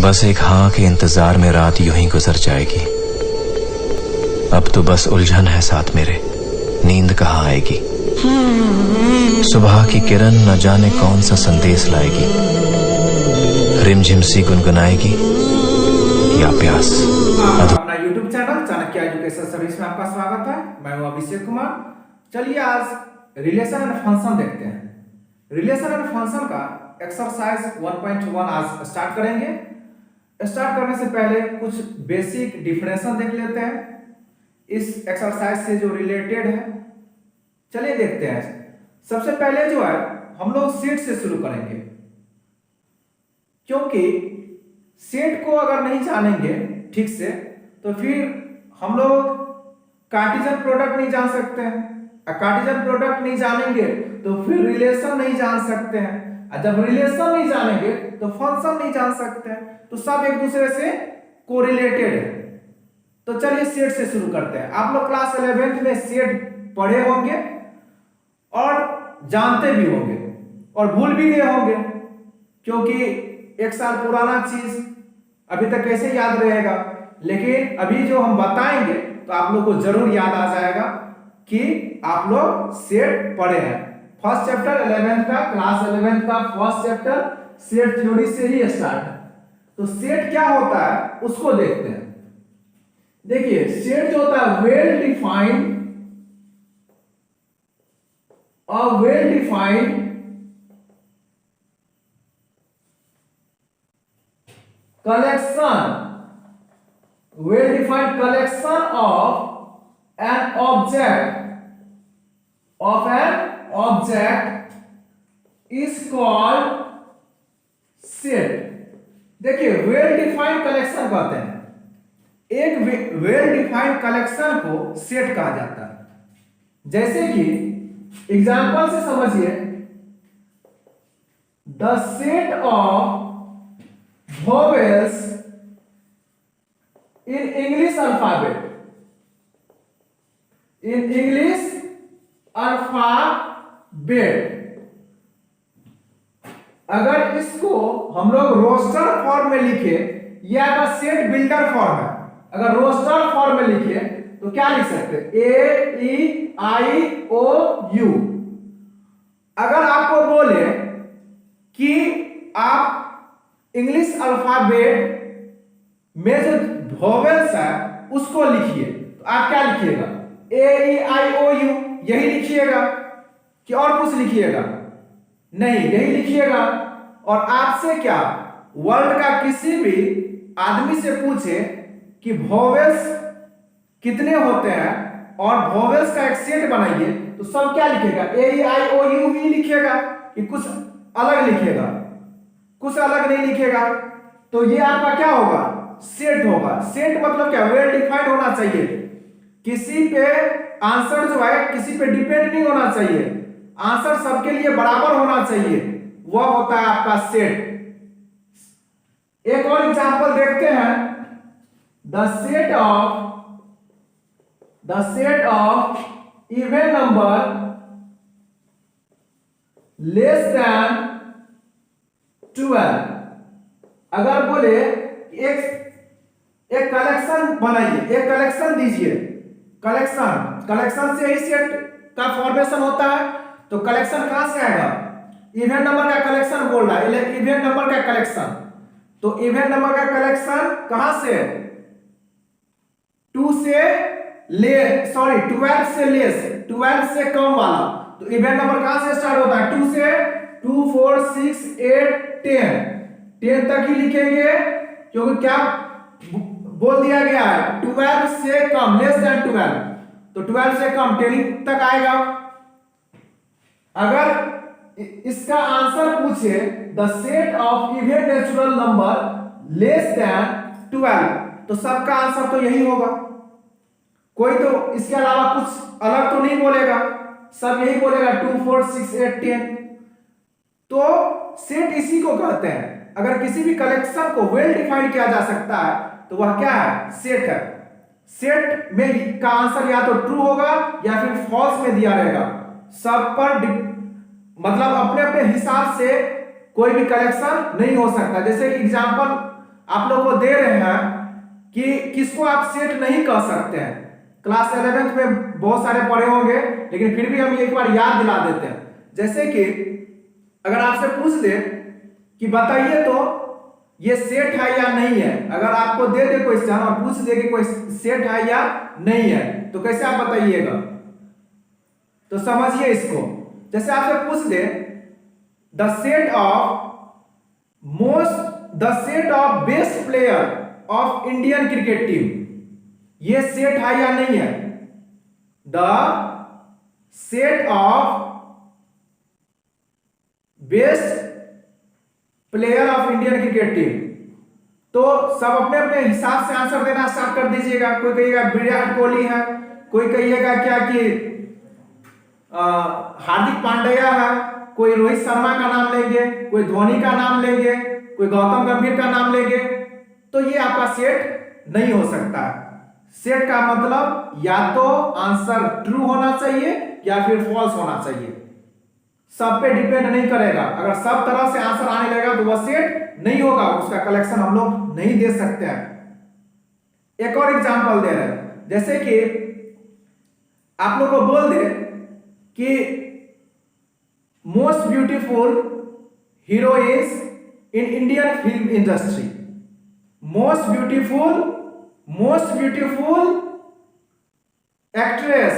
बस एक हाँ के इंतजार में रात यूं ही गुजर जाएगी। अब तो बस उलझन है साथ मेरे, नींद कहाँ आएगी। सुबह की किरण न जाने कौन सा संदेश लाएगी, रिमझिम सी गुनगुनाएगी या प्यास। अपना YouTube channel Chanakya education service में आपका स्वागत है। मैं हूं अभिषेक कुमार। चलिए आज रिलेशन एंड फंक्शन देखते हैं। रिलेशन एंड फंक्शन का एक्सरसाइज 1.1 आज स्टार्ट करेंगे। स्टार्ट करने से पहले कुछ बेसिक डिफिनेशन देख लेते हैं इस एक्सरसाइज से जो रिलेटेड है। चलिए देखते हैं। सबसे पहले जो है हम लोग सेट से शुरू करेंगे, क्योंकि सेट को अगर नहीं जानेंगे ठीक से तो फिर हम लोग कार्टेशियन प्रोडक्ट नहीं जान सकते हैं। कार्टेशियन प्रोडक्ट नहीं जानेंगे तो फिर रिलेशन नहीं जान सकते हैं, और जब रिलेशन नहीं जानेंगे तो फंक्शन नहीं जान सकते हैं। तो सब एक दूसरे से कोरिलेटेड है। तो चलिए सेट से शुरू करते हैं। आप लोग क्लास 11th में सेट पढ़े होंगे और जानते भी होंगे और भूल भी गए होंगे, क्योंकि एक साल पुराना चीज अभी तक कैसे याद रहेगा। लेकिन अभी जो हम बताएंगे तो आप लोग को जरूर याद आ जाएगा कि आप लोग सेट पढ़े हैं। फर्स्ट चैप्टर 11th का, क्लास 11th का फर्स्ट चैप्टर सेट थ्योरी से ही स्टार्ट है। तो सेट क्या होता है उसको देखते हैं। देखिए सेट जो होता है well defined collection of an object is called set। देखिए वेल डिफाइंड कलेक्शन कहते हैं, एक वेल डिफाइंड कलेक्शन को सेट कहा जाता है। जैसे कि एग्जांपल से समझिए, the set of vowels in English alphabet, अगर इसको हम लोग रोस्टर फॉर्म में लिखे, या अगर सेट बिल्डर फॉर्म है, अगर रोस्टर फॉर्म में लिखे तो क्या लिख सकते हैं? A-E-I-O-U। अगर आपको बोले कि आप इंग्लिश अल्फाबेट में जो वोवेल्स है उसको लिखिए, तो आप क्या लिखिएगा? A-E-I-O-U यही लिखिएगा कि और कुछ लिखिएगा? नहीं, यही लिखिएगा। और आपसे क्या वर्ल्ड का किसी भी आदमी से पूछे कि वोवेल्स कितने होते हैं और वोवेल्स का एक सेट बनाइए, तो सब क्या लिखेगा? A-E-I-O-U ही लिखेगा कि कुछ अलग लिखेगा? कुछ अलग नहीं लिखेगा। तो ये आपका क्या होगा? सेट होगा। सेट मतलब क्या? वेल डिफाइंड होना चाहिए। किसी पे आंसर जो है किसी पे डिपेंड नहीं होना चाहिए, आंसर सबके लिए बराबर होना चाहिए, वह होता है आपका सेट। एक और एग्जांपल देखते हैं। The set of even number less than 12। अगर बोले एक कलेक्शन बनाइए, एक कलेक्शन दीजिए, कलेक्शन से ही सेट का फॉर्मेशन होता है। तो कलेक्शन कहां से आएगा? इवन नंबर का कलेक्शन बोल रहा है, इवन नंबर का कलेक्शन। तो इवन नंबर का कलेक्शन कहां से? 12 से लेस, 12 से कम वाला। तो इवन नंबर कहां से स्टार्ट होता है? 2 से 2, 4, 6, 8, 10 तक ही लिखेंगे, क्योंकि क्या बोल दिया गया है? 12 से कम, लेस देन 12। तो 12 से कम 10 तक आएगा। अगर इसका आंसर पूछे the set of even natural number less than 12, तो सबका आंसर तो यही होगा। कोई तो इसके अलावा कुछ अलग तो नहीं बोलेगा, सब यही बोलेगा 2, 4, 6, 8, 10। तो सेट इसी को कहते हैं। अगर किसी भी कलेक्शन को वेल डिफाइंड किया जा सकता है तो वह क्या है? सेट है। सेट में का आंसर या तो ट्रू होगा या फिर फॉल्स में दिया रहेगा। सब पर मतलब अपने अपने हिसाब से कोई भी कलेक्शन नहीं हो सकता। जैसे एग्जांपल आप लोग को दे रहे हैं कि किसको आप सेट नहीं कह सकते हैं। क्लास 11th में बहुत सारे पढ़े होंगे, लेकिन फिर भी हम एक बार याद दिला देते हैं। जैसे कि अगर आपसे पूछ दे कि बताइए तो ये सेट है या नहीं है, अगर आपको दे दे क्वेश्चन और पूछ दे कि कोई सेट है या नहीं है, तो कैसे आप बताइएगा? तो समझिए इसको। जैसे आपसे पूछ दे the set of best player of Indian cricket team, ये सेट है या नहीं है? The set of best player of Indian cricket team, तो सब अपने अपने हिसाब से आंसर देना स्टार्ट कर दीजिएगा। कोई कहिएगा विराट कोहली है, कोई कहिएगा क्या कि हार्दिक पांड्या है, कोई रोहित शर्मा का नाम लेंगे, कोई धोनी का नाम लेंगे, कोई गौतम गंभीर का नाम लेंगे, तो ये आपका सेट नहीं हो सकता। सेट का मतलब या तो आंसर ट्रू होना चाहिए या फिर फॉल्स होना चाहिए। सब पे डिपेंड नहीं करेगा। अगर सब तरह से आंसर आने लगेगा तो वह सेट नहीं होगा, उसका कलेक्शन हम लोग नहीं दे सकते हैं। एक और एग्जांपल दे रहे हैं, जैसे कि आप लोग को बोल दे कि most beautiful heroines in Indian film industry, most beautiful actress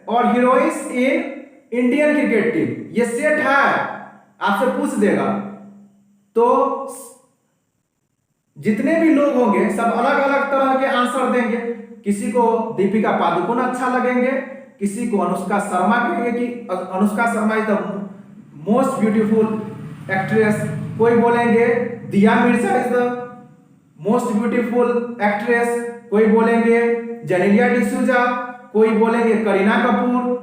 और heroines in Indian cricket team, ये सेट है, आपसे पूछ देगा। तो जितने भी लोग होंगे सब अलग अलग तरह के आंसर देंगे। किसी को दीपिका पादुकोण अच्छा लगेंगे, किसी को अनुष्का शर्मा कहेंगे कि Anushka Sharma is the most beautiful actress, कोई बोलेंगे दिया Mirza is the most beautiful actress, कोई बोलेंगे जेनेलिया डिसूजा, कोई बोलेंगे करीना कपूर,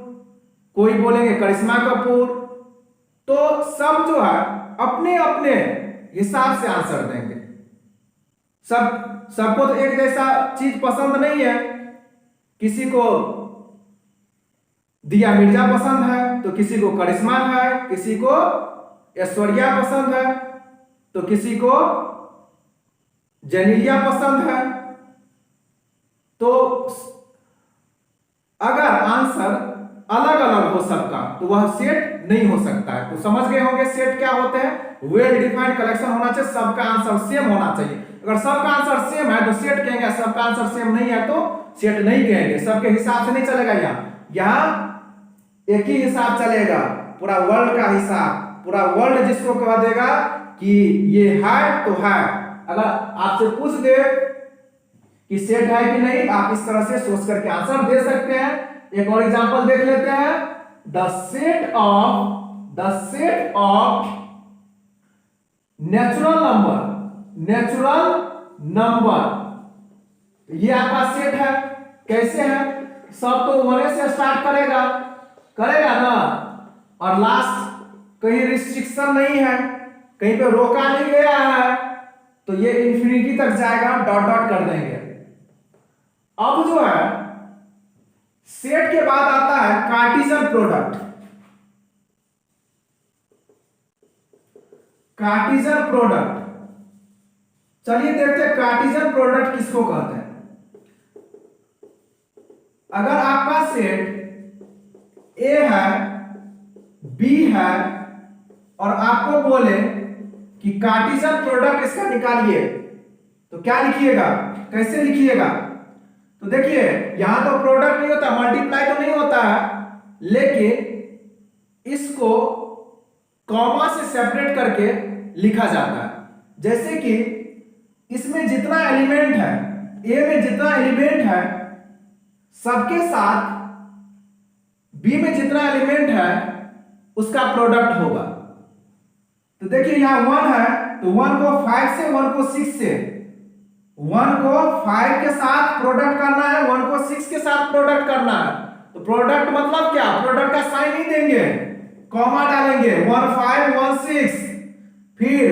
कोई बोलेंगे करिश्मा कपूर। तो सब जो है अपने अपने हिसाब से आंसर देंगे। सबको तो एक जैसा चीज पसंद नहीं है। किसी को दिया मिर्जा पसंद है तो किसी को करिश्मा है, किसी को ऐश्वर्या पसंद है तो किसी को जेनेलिया पसंद है। तो अगर आंसर अलग अलग हो सबका तो वह सेट नहीं हो सकता है। तो समझ गए होंगे सेट क्या होते हैं। वेल डिफाइंड कलेक्शन होना चाहिए, सबका आंसर सेम होना चाहिए। अगर सबका आंसर सेम है तो सेट कहेंगे, सबका आंसर सेम नहीं है तो सेट नहीं कहेंगे। सबके हिसाब से नहीं चलेगा, यहाँ एक ही हिसाब चलेगा, पूरा वर्ल्ड का हिसाब। पूरा वर्ल्ड जिसको कह देगा कि ये है तो है। अगर आपसे पूछ दे कि सेट है कि नहीं, आप इस तरह से सोच करके आंसर दे सकते हैं। एक और एग्जांपल देख लेते हैं। The set of natural number, ये आपका सेट है। कैसे है? सब तो 1 से स्टार्ट करेगा ना, और लास्ट कहीं रिस्ट्रिक्शन नहीं है, कहीं पे रोका नहीं गया है, तो ये इंफिनिटी तक जाएगा, डॉट डॉट कर देंगे। अब जो है सेट के बाद आता है कार्टेशियन प्रोडक्ट। कार्टेशियन प्रोडक्ट, चलिए देखते हैं कार्टेशियन प्रोडक्ट किसको कहते हैं। अगर आपका सेट ए है, बी है, और आपको बोले कि कार्टेशियन प्रोडक्ट इसका निकालिए, तो क्या लिखिएगा, कैसे लिखिएगा? तो देखिए यहां तो प्रोडक्ट नहीं होता, मल्टीप्लाई तो नहीं होता है, लेकिन इसको कॉमा से सेपरेट करके लिखा जाता है। जैसे कि इसमें जितना एलिमेंट है, ए में जितना एलिमेंट है सबके साथ बी में जितना एलिमेंट है उसका प्रोडक्ट होगा। तो देखिए यहां 1 है तो 1 को 5 से, 1 को 6 से, 1 को 5 के साथ प्रोडक्ट करना है, 1 को 6 के साथ प्रोडक्ट करना है। तो प्रोडक्ट मतलब क्या? प्रोडक्ट का साइन नहीं देंगे, कॉमा डालेंगे, 1 5 1 6। फिर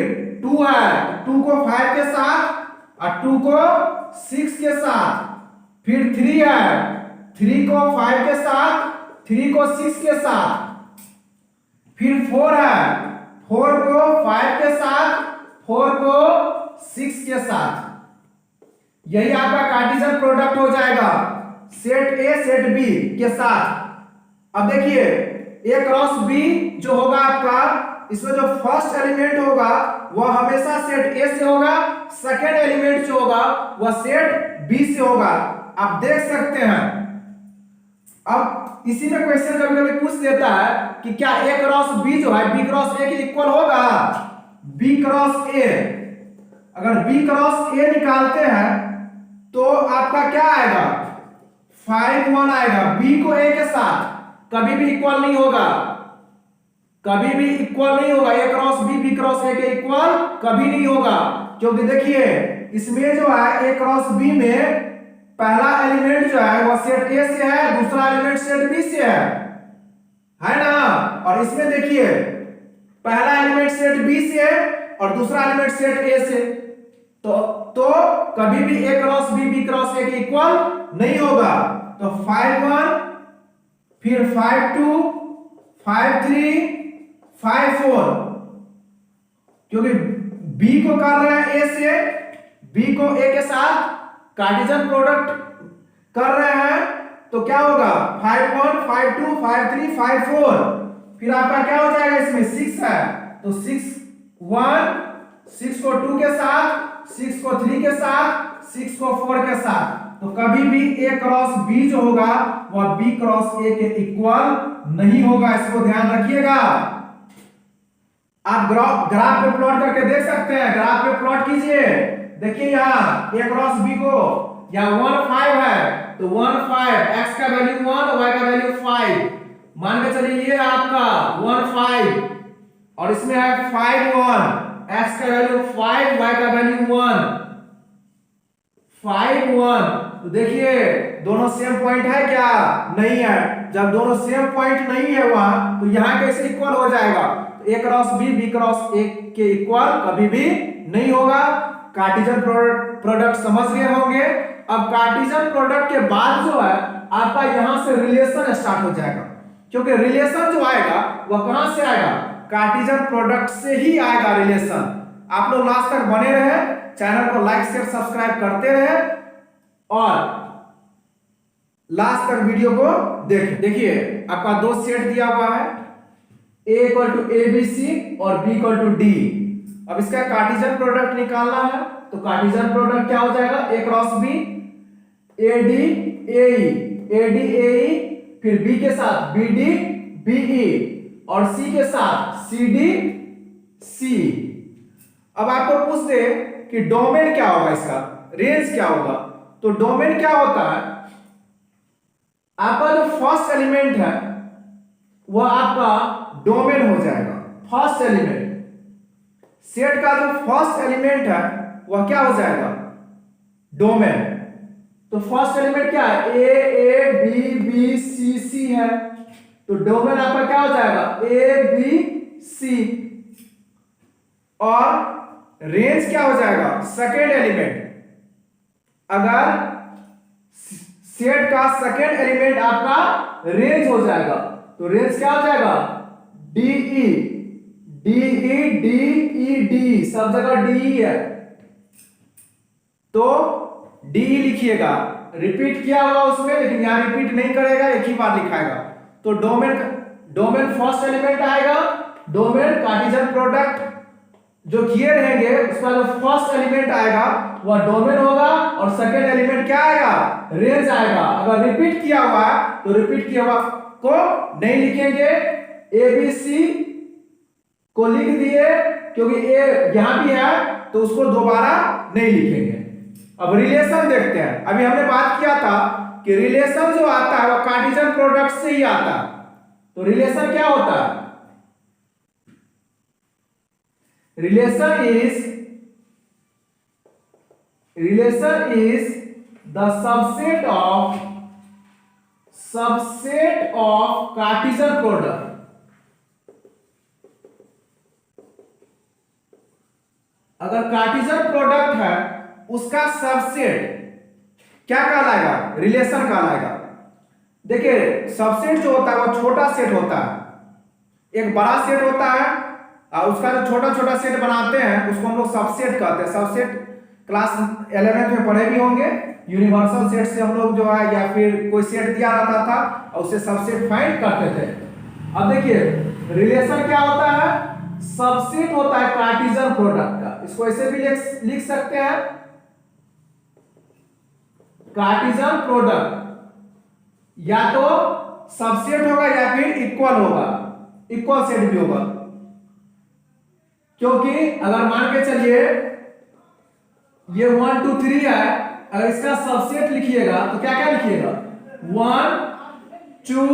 2 है, 2 को 5 के साथ और 2 को 6 के साथ। फिर 3 है, 3 को 5 के साथ, 3 को 6 के साथ। फिर 4 है, 4 को 5 के साथ, 4 को 6 के साथ। यही आपका कार्टेशियन प्रोडक्ट हो जाएगा सेट ए सेट बी के साथ। अब देखिए ए क्रॉस बी जो होगा आपका, इसमें जो फर्स्ट एलिमेंट होगा वह हमेशा सेट ए से होगा, सेकेंड एलिमेंट जो होगा वह सेट बी से होगा। आप देख सकते हैं। अब इसी में क्वेश्चन कभी कभी पूछ देता है कि क्या ए क्रॉस बी जो है बी क्रॉस ए के इक्वल होगा। बी क्रॉस ए, अगर बी क्रॉस ए निकालते हैं तो आपका क्या आएगा 5 1 आएगा। बी को ए के साथ कभी भी इक्वल नहीं होगा, कभी भी इक्वल नहीं होगा। ए क्रॉस बी क्रॉस ए के इक्वल कभी नहीं होगा, क्योंकि देखिए इसमें जो है ए क्रॉस बी में पहला एलिमेंट जो है वह सेट ए से है, दूसरा एलिमेंट सेट बी से है ना। और इसमें देखिए पहला एलिमेंट सेट बी से है और दूसरा एलिमेंट सेट ए से, तो कभी भी ए क्रॉस बी क्रॉस ए के इक्वल नहीं होगा। तो 5 1 फिर 5 2 5 3 5 4, क्योंकि बी को कर रहे हैं ए से, बी को ए के साथ कार्टेशियन प्रोडक्ट कर रहे हैं, तो क्या होगा 5 1 5 2 5 3 5 4। फिर आपका क्या हो जाएगा, इसमें 6 है तो 6 1 6 को 2 के साथ, 6 को 3 के साथ, 6 को 4 के साथ। तो कभी भी ए क्रॉस बी जो होगा वह बी क्रॉस ए के इक्वल नहीं होगा, इसको ध्यान रखिएगा। आप ग्राफ पे प्लॉट करके देख सकते हैं। ग्राफ पे प्लॉट कीजिए, देखिए यहाँ ए क्रॉस बी को यहाँ 1 5 है तो 1 5, x का वैल्यू 1, y का वैल्यू 5, मान के चलिए ये आपका 1 5 और इसमें है 5 1, x का वैल्यू 5, y का वैल्यू 1 5 1। तो देखिए दोनों सेम पॉइंट है क्या, नहीं है। जब दोनों सेम पॉइंट नहीं है वहां तो यहां कैसे इक्वल हो जाएगा, तो ए क्रॉस बी क्रॉस ए के इक्वल कभी भी नहीं होगा। कार्टेशियन प्रोडक्ट समझ गए होंगे। अब कार्टेशियन प्रोडक्ट के बाद जो है आपका यहां से रिलेशन स्टार्ट हो जाएगा, क्योंकि रिलेशन जो आएगा वह कहां से आएगा, कार्टेशियन प्रोडक्ट से ही आएगा रिलेशन। आप लोग लास्ट तक बने रहे, चैनल को लाइक शेयर सब्सक्राइब करते रहे और लास्ट तक वीडियो को देखें। देखिए आपका दो सेट दिया हुआ है, A equal to A B C और B इक्वल टू डी। अब इसका कार्टेशियन प्रोडक्ट निकालना है, तो कार्टेशियन प्रोडक्ट क्या हो जाएगा, A cross B A D A E, फिर B के साथ बी डी बी ई और C के साथ सी डी सी। अब आपको पूछ दे कि डोमेन क्या होगा, इसका रेंज क्या होगा, तो डोमेन क्या होता है, आपका जो फर्स्ट एलिमेंट है वह आपका डोमेन हो जाएगा। फर्स्ट एलिमेंट सेट का जो फर्स्ट एलिमेंट है वह क्या हो जाएगा, डोमेन। तो फर्स्ट एलिमेंट क्या है, ए बी बी सी सी है, तो डोमेन आपका क्या हो जाएगा, ए बी सी। और रेंज क्या हो जाएगा, सेकेंड एलिमेंट। अगर सेट का सेकेंड एलिमेंट आपका रेंज हो जाएगा तो रेंज क्या हो जाएगा, डीई डी, सब जगह डीई है तो डीई लिखिएगा। रिपीट किया हुआ उसमें, लेकिन यहां रिपीट नहीं करेगा, एक ही बार लिखाएगा। तो डोमेन फर्स्ट एलिमेंट आएगा, डोमेन कार्टेशियन प्रोडक्ट जो किए रहेंगे उसका जो फर्स्ट एलिमेंट आएगा वह डोमेन होगा और सेकेंड एलिमेंट क्या आएगा, रेंज आएगा। अगर रिपीट किया हुआ है तो रिपीट किया हुआ को नहीं लिखेंगे, ए बी सी को लिख दिए क्योंकि ए यहां भी है तो उसको दोबारा नहीं लिखेंगे। अब रिलेशन देखते हैं। अभी हमने बात किया था कि रिलेशन जो आता है वह कार्टेशियन प्रोडक्ट से ही आता है। तो रिलेशन क्या होता है, relation is the subset of Cartesian product. अगर कार्टेशियन प्रोडक्ट है उसका सबसेट क्या कहलाएगा, रिलेशन कहलाएगा। देखिए सबसेट जो होता है वह छोटा सेट होता है, एक बड़ा सेट होता है उसका जो छोटा छोटा सेट बनाते हैं उसको हम लोग सबसेट कहते हैं। सबसेट क्लास 11th में पढ़े भी होंगे। यूनिवर्सल सेट से हम लोग जो है या फिर कोई सेट दिया रहता था और उसे सबसेट फाइंड करते थे। अब देखिए रिलेशन क्या होता है, सबसेट होता है कार्टेशियन प्रोडक्ट का। इसको ऐसे भी लिख सकते हैं, कार्टेशियन प्रोडक्ट या तो सबसेट होगा या फिर इक्वल होगा, इक्वल सेट भी होगा। क्योंकि अगर मान के चलिए ये 1 2 3 है, अगर इसका सबसेट लिखिएगा तो क्या क्या लिखिएगा, 1 2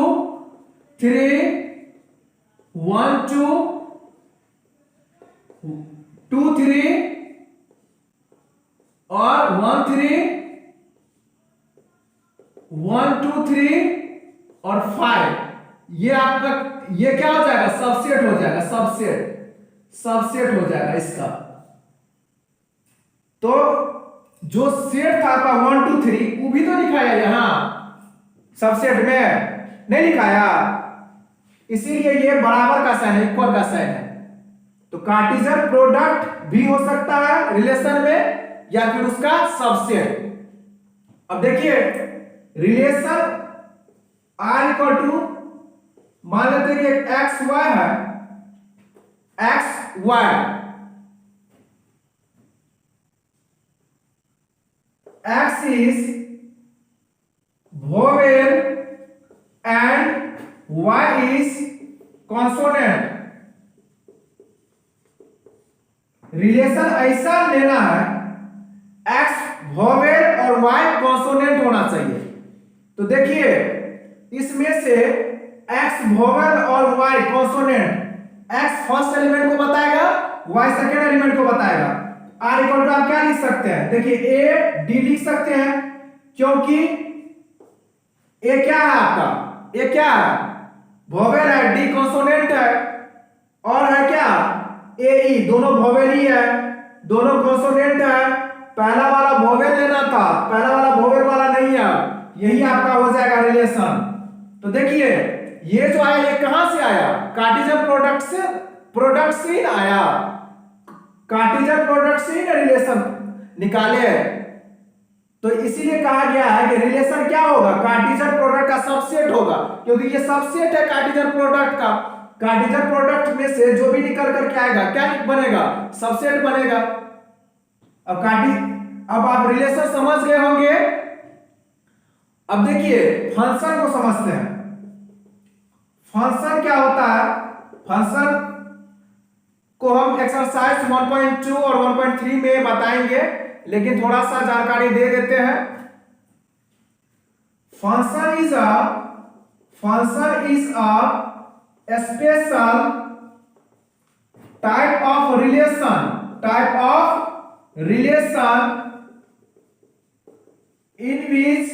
3 1 2 2 3 और 1 3 1 2 3 और 5। ये आपका ये क्या हो जाएगा, सबसेट हो जाएगा, सबसेट हो जाएगा इसका। तो जो सेट था आपका 1 2 3 वो भी तो लिखाया यहां सबसेट में, नहीं लिखाया, इसीलिए ये बराबर का साइन है, इक्वल का साइन है। तो कार्टेशियन प्रोडक्ट भी हो सकता है रिलेशन में या फिर उसका सबसेट। अब देखिए रिलेशन R इक्वल टू, मान लेते हैं कि एक्स वाई है, X Y, X is vowel and Y is consonant। Relation ऐसा लेना है X vowel और Y consonant होना चाहिए। तो देखिए इसमें से X vowel और Y consonant, X first element को बताएगा, Y सेकेंड एलिमेंट को बताएगा। R इक्वल टू आप क्या लिख सकते हैं, देखिए A D लिख सकते हैं, क्योंकि A क्या है आपका, A क्या है, वोवेल है, D कॉन्सोनेंट है, और है क्या A E, दोनों वोवेल ही है, दोनों कॉन्सोनेंट है। पहला वाला वोवेल लेना था, पहला वाला वोवेल वाला नहीं है, यही आपका हो जाएगा रिलेशन। तो देखिए ये जो आया ये कहां से आया, कार्टेशियन प्रोडक्ट से आया, कार्टेशियन प्रोडक्ट से रिलेशन निकाले। तो इसीलिए कहा गया है कि रिलेशन क्या होगा, कार्टेशियन प्रोडक्ट का सबसेट होगा, क्योंकि ये सबसेट है कार्टेशियन प्रोडक्ट का। कार्टेशियन प्रोडक्ट में से जो भी निकल कर क्या आएगा, क्या बनेगा, सबसेट बनेगा। अब आप रिलेशन समझ गए होंगे। अब देखिए फंक्शन को समझते हैं। फंक्शन क्या होता है, फंक्शन को हम एक्सरसाइज 1.2 और 1.3 में बताएंगे, लेकिन थोड़ा सा जानकारी दे देते हैं। Function is a special type of relation in which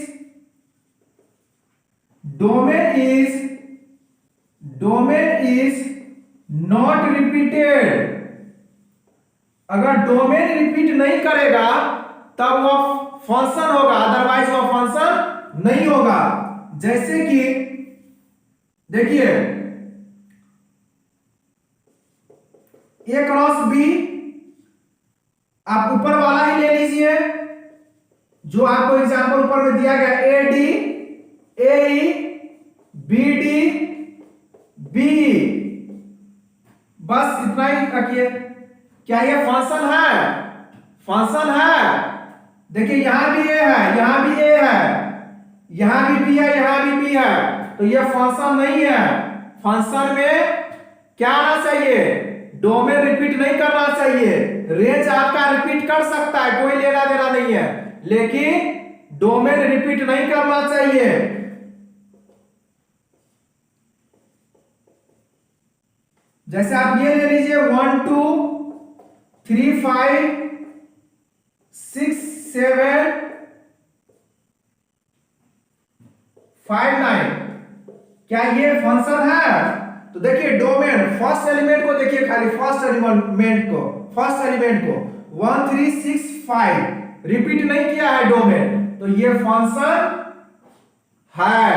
domain is not repeated. अगर डोमेन रिपीट नहीं करेगा तब वो फंक्शन होगा, अदरवाइज वो फंक्शन नहीं होगा। जैसे कि देखिए A क्रॉस B, आप ऊपर वाला ही ले लीजिए जो आपको एग्जांपल ऊपर में दिया गया, AD AE BD BE, बस इतना ही रखिए। क्या ये फंक्शन है, फंक्शन है। देखिए यहां भी A है, यहां भी A है, यहां भी B है, यहां भी B है, तो ये फंक्शन नहीं है। फंक्शन में क्या आना चाहिए, डोमेन रिपीट नहीं करना चाहिए। रेंज आपका रिपीट कर सकता है, कोई लेना देना नहीं है, लेकिन डोमेन रिपीट नहीं करना चाहिए। जैसे आप ये ले लीजिए 1 2 3 5 6 7 5 9, क्या ये फंक्शन है? तो देखिए डोमेन, फर्स्ट एलिमेंट को देखिए, खाली फर्स्ट एलिमेंट को 1 3 6 5 रिपीट नहीं किया है डोमेन, तो ये फंक्शन है।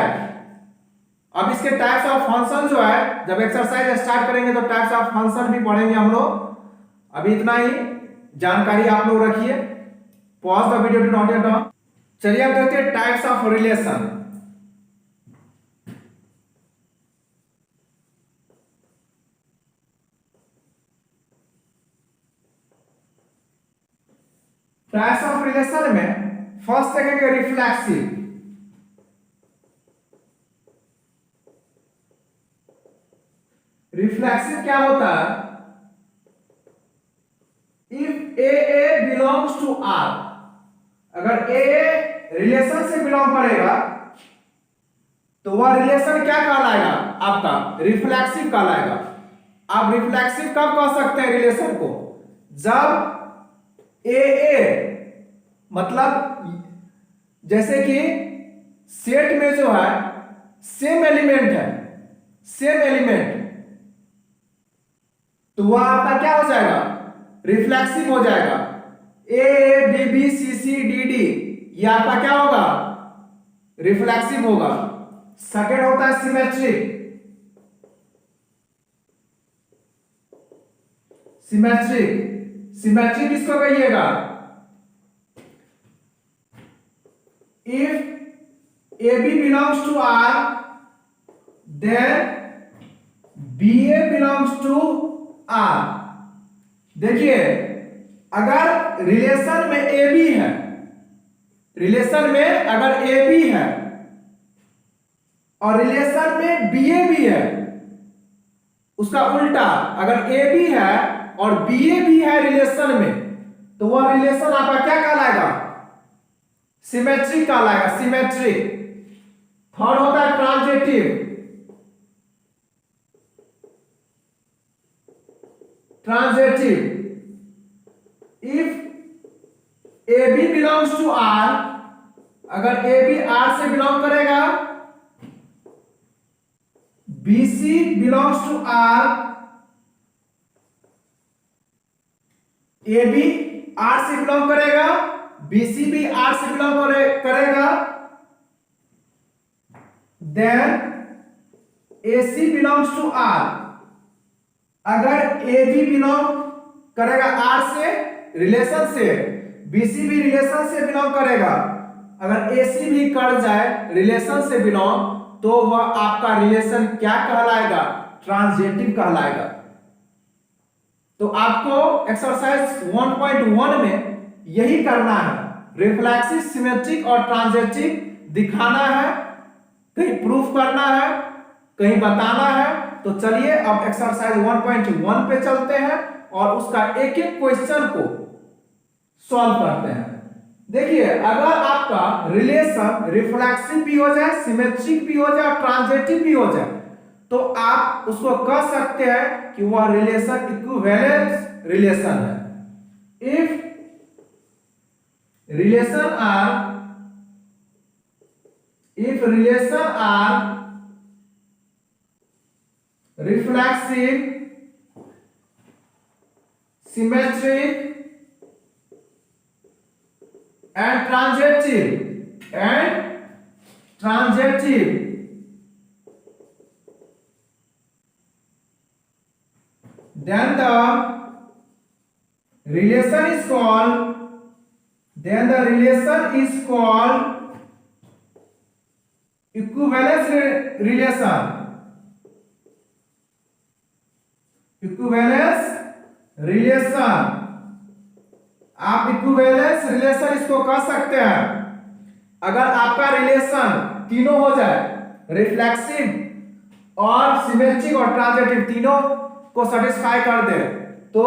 अब इसके टाइप्स ऑफ फंक्शन जो है, जब एक्सरसाइज स्टार्ट करेंगे तो टाइप्स ऑफ फंक्शन भी पढ़ेंगे हम लोग। अभी इतना ही जानकारी आप लोग रखिए। Pause the video to note it down. चलिए अब देखते हैं types of relation. Types of relation में फर्स्ट देखेंगे रिफ्लेक्सिव। रिफ्लेक्सिव क्या होता है? If A belongs to R, अगर ए रिलेशन से बिलोंग करेगा तो वह रिलेशन क्या कहलाएगा? आपका रिफ्लेक्सिव कहलाएगा। आप रिफ्लेक्सिव कब कह सकते हैं रिलेशन को? जब ए मतलब जैसे कि सेट में जो है सेम एलिमेंट है, सेम एलिमेंट, तो वह आपका क्या हो जाएगा? रिफ्लेक्सिव हो जाएगा। A B B C C D D ये आपका क्या होगा? रिफ्लेक्सिव होगा। सेकेंड होता है सिमेट्रिक। सिमेट्रिक सिमेट्रिक किसको कहिएगा? If A B belongs to R then B A belongs to R. देखिए अगर रिलेशन में ए बी है, रिलेशन में अगर ए बी है और रिलेशन में बी ए भी है, उसका उल्टा अगर ए बी है और बी ए भी है रिलेशन में, तो वह रिलेशन आपका क्या कहलाएगा? सिमेट्रिक कहलाएगा। सिमेट्रिक। थर्ड होता है transitive. Transitive if A B belongs to R, अगर ए बी आर से बिलोंग करेगा, B C belongs to R, A B R से बिलोंग करेगा, बी सी भी आर से बिलोंग करेगा, then A C belongs to R. अगर A B belong करेगा आर से रिलेशन से, बी सी भी रिलेशन से बिलोंग करेगा, अगर ए सी भी कर जाए रिलेशन से बिलोंग, तो वह आपका रिलेशन क्या कहलाएगा? ट्रांजिटिव कहलाएगा। तो आपको एक्सरसाइज 1.1 में यही करना है, रिफ्लेक्सिव, सिमेट्रिक और ट्रांजिटिव दिखाना है, कहीं प्रूफ करना है, कहीं बताना है। तो चलिए अब एक्सरसाइज 1.1 पे चलते हैं और उसका एक एक क्वेश्चन को सॉल्व करते हैं। देखिए अगर आपका रिलेशन रिफ्लेक्सिव भी हो जाए, सिमेट्रिक भी हो जाए, ट्रांजिटिव भी हो जाए, तो आप उसको कह सकते हैं कि वह रिलेशन इक्विवेलेंस रिलेशन है। If relation R reflexive, symmetric and transitive, then the relation is called equivalence relation। Equivalence relation, आप इक्विवेलेंस रिलेशन इसको कह सकते हैं। अगर आपका रिलेशन तीनों हो जाए, रिफ्लेक्सिव और सिमेट्रिक और ट्रांजिटिव, तीनों को सेटिस्फाई कर दे, तो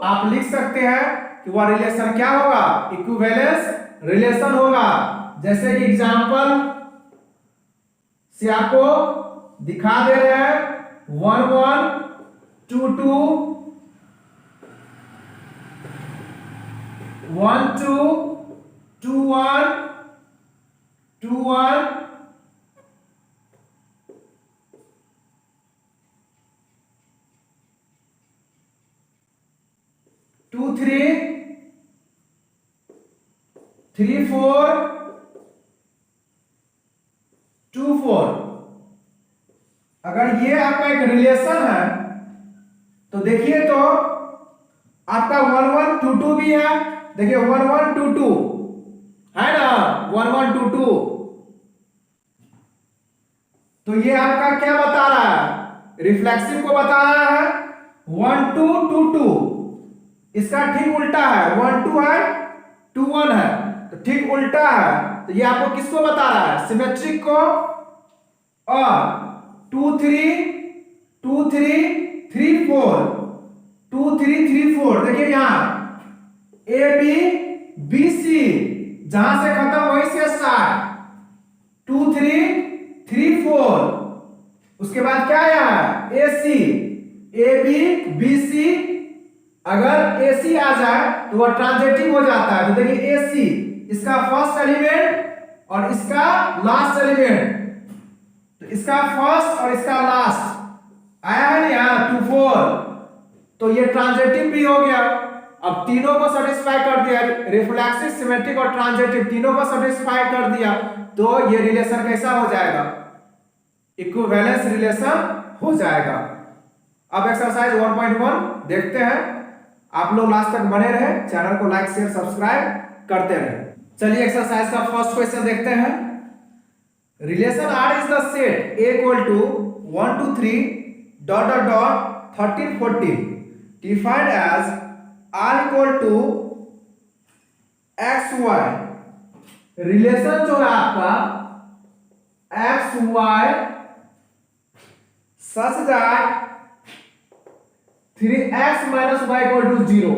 आप लिख सकते हैं कि वह रिलेशन क्या होगा? इक्विवेलेंस रिलेशन होगा। जैसे कि एग्जांपल से आपको दिखा दे रहे हैं, 1 1 2 2 1 2 2 1 2 1 2 3 3 4 2 4। अगर ये आपका एक रिलेशन है तो देखिए तो आपका 1122 भी है, देखिए 1122 है ना, 1122। तो ये आपका क्या बता रहा है, रिफ्लेक्सिव को बता रहा है 1222। इसका ठीक उल्टा है, 12 है 21 है, तो ठीक उल्टा है। तो ये आपको किसको बता रहा है, सिमेट्रिक को। और 2334 2334 देखिए यहां ए बी बी सी, जहां से खत्म वहीं से स्टार्ट, 2334। उसके बाद क्या आया, ए सी, ए बी बी सी। अगर ए सी आ जाए तो वह ट्रांजिटिव हो जाता है। तो देखिए ए सी, इसका फर्स्ट एलिमेंट और इसका लास्ट एलिमेंट, तो इसका फर्स्ट और इसका लास्ट आया है ना यहाँ 24, तो ये ट्रांजिटिव भी हो गया। अब तीनों को सेटिस्फाई कर दिया, रिफ्लेक्सिव, सिमेट्रिक और ट्रांजिटिव तीनों को सेटिस्फाई कर दिया, तो ये रिलेशन कैसा हो जाएगा, इक्विवेलेंस रिलेशन हो जाएगा। अब एक्सरसाइज 1.1 देखते हैं। आप लोग लास्ट तक बने रहे, चैनल को लाइक शेयर सब्सक्राइब करते रहे। चलिए एक्सरसाइज का फर्स्ट क्वेश्चन देखते हैं। Relation R is the set A equal to 1 2 3 dot dot dot 13 14 defined as R equal to XY। Relation जो है आपका XY such that 3x minus y equal to 0।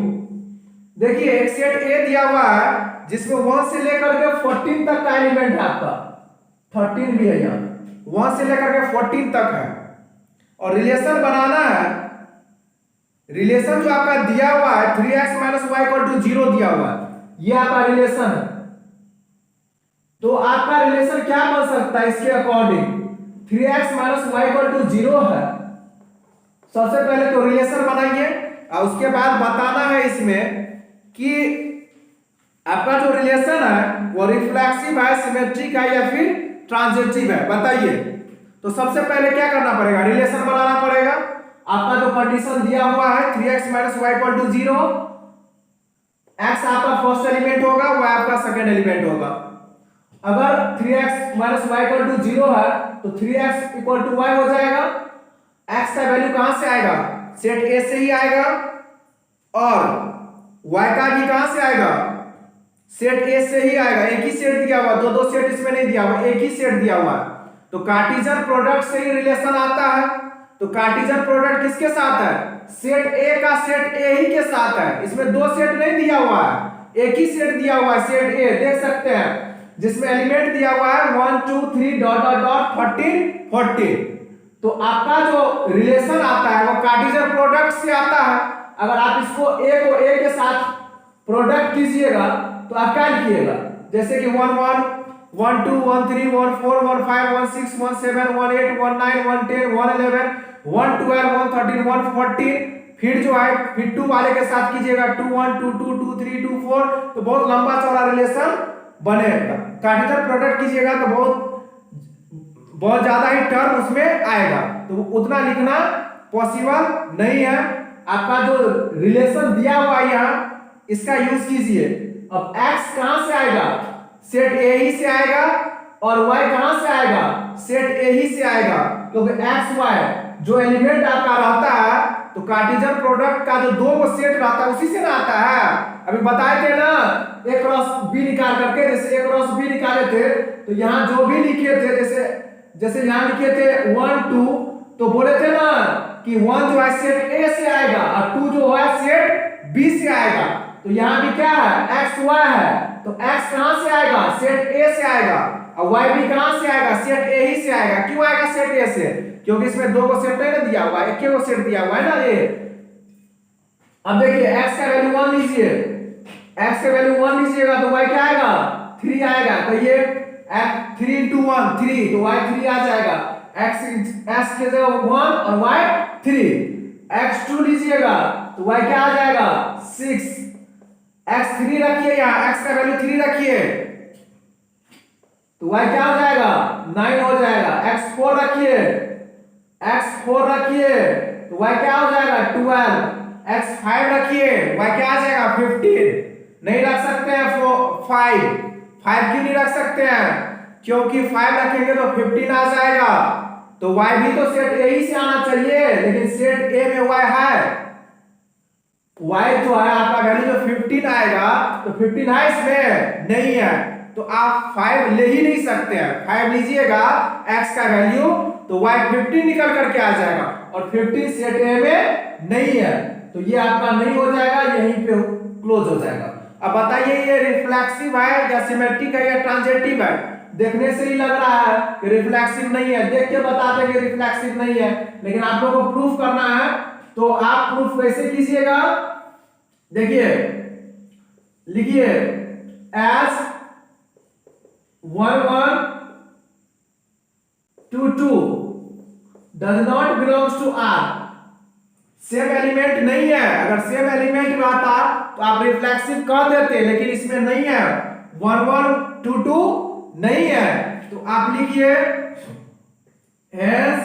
देखिए एक सेट A दिया हुआ है जिसमें 1 से लेकर के 14 तक का एलिमेंट है आपका, 13 भी है यहाँ, 1 से लेकर के 14 तक है। और रिलेशन बनाना है, रिलेशन जो आपका दिया हुआ है 3x minus y equal to 0 दिया हुआ है, ये आपका रिलेशन है। तो आपका रिलेशन क्या बन सकता है इसके according, 3x minus y equal to 0 है। सबसे पहले तो रिलेशन बनाइए और उसके बाद बताना है इसमें कि आपका जो रिलेशन है वो रिफ्लेक्सिव है, सिमेट्रिक है या फिर ट्रांजिटिव है, बताइए। तो सबसे पहले क्या करना पड़ेगा, रिलेशन बनाना पड़ेगा। आपका जो कंडीशन दिया हुआ है 3x minus y equal to 0, x आपका फर्स्ट एलिमेंट होगा, y आपका सेकंड एलिमेंट होगा। अगर 3x minus y equal to 0 है तो 3x equal to y हो जाएगा। x का वैल्यू कहां से आएगा, सेट A से ही आएगा, और y का भी कहां से आएगा, सेट A से ही आएगा। एक ही सेट दिया हुआ, दो सेट इसमें नहीं दिया हुआ, एक ही सेट दिया हुआ। तो कार्टेशियन प्रोडक्ट से ही रिलेशन आता है। तो कार्टेशियन प्रोडक्ट किसके साथ है, सेट A का सेट A ही के साथ है। इसमें दो सेट नहीं दिया हुआ है, एक ही सेट दिया हुआ है, सेट A देख सकते हैं, जिसमें एलिमेंट दिया हुआ है 1 2 3 डॉट डॉट डॉट 14 14। तो आपका जो रिलेशन आता है वो कार्टेशियन प्रोडक्ट से आता है। अगर आप इसको A को A के साथ प्रोडक्ट कीजिएगा तो आप क्या लिखिएगा, जैसे कि 1 1 1 2 1 3 1 4 1 5 1 6 1 7 1 8 1 9 1 10 1 11 1 12 1 13 1 14। फिर जो है फिर 2 वाले के साथ कीजिएगा 2 1 2 2 2 3 2 4, तो बहुत लंबा चौड़ा रिलेशन बनेगा। कार्टेशियन प्रोडक्ट कीजिएगा तो बहुत ज्यादा ही टर्म उसमें आएगा, तो उतना लिखना पॉसिबल नहीं है। आपका जो रिलेशन दिया हुआ है यहाँ, इसका यूज कीजिए। अब x कहां से आएगा, सेट A ही से आएगा, और y कहां से आएगा, सेट A ही से आएगा, क्योंकि x y जो एलिमेंट आपका रहता है तो कार्टेशियन प्रोडक्ट का जो दो को सेट रहता है उसी से ना आता है। अभी बताए थे ना a क्रॉस b निकाल करके, जैसे a क्रॉस b निकाले थे तो यहाँ जो भी लिखे थे, जैसे यहाँ लिखे थे 1 2, तो बोले थे ना कि 1 जो है सेट A से आएगा और 2 जो है सेट B से आएगा। तो यहाँ भी क्या है, x y है, तो x कहां से आएगा, सेट A से आएगा, और y भी कहां से आएगा, सेट A ही से आएगा। क्यों आएगा सेट A से, क्योंकि इसमें दो को सेट नहीं ना दिया हुआ, एक को सेट दिया हुआ है ना ये। अब देखिए x का वैल्यू 1 लीजिए, x का वैल्यू 1 लीजिएगा तो y क्या आएगा, 3 आएगा। तो ये 3 into 1 3, तो y 3 आ जाएगा। x के जगह 1 और y 3। x2 लीजिएगा तो y क्या आ जाएगा, 6। x3 रखिए, यहाँ x का वैल्यू 3 रखिए तो y क्या हो जाएगा, 9 हो जाएगा। x4 रखिए x4 रखिए तो y क्या हो जाएगा 12, x5 रखिए y क्या आ जाएगा 15। नहीं रख सकते हैं 5 क्यों नहीं रख सकते हैं? क्योंकि 5 रखेंगे तो 15 आ जाएगा, तो y भी तो सेट ए ही से आना चाहिए, लेकिन सेट ए में y है, y जो है आपका वैल्यू जो 15 आएगा, तो 15 है इसमें नहीं है, तो आप 5 ले ही नहीं सकते हैं। 5 लीजिएगा x का वैल्यू तो y 15 निकल करके आ जाएगा, और 15 सेट ए में नहीं है, तो ये आपका नहीं हो जाएगा, यहीं पे क्लोज हो जाएगा। अब बताइए ये रिफ्लेक्सिव है या सिमेट्रिक है या ट्रांजिटिव है? देखने से ही लग रहा है कि रिफ्लेक्सिव नहीं है, देख के बता देंगे रिफ्लेक्सिव नहीं है, लेकिन आप लोगों को प्रूफ करना है, तो आप प्रूफ कैसे कीजिएगा? देखिए लिखिए S 1122 does not belongs to R, same element नहीं है। अगर सेम एलिमेंट में आता तो आप रिफ्लेक्सिव कर देते, लेकिन इसमें नहीं है, 1122 नहीं है, तो आप लिखिए hence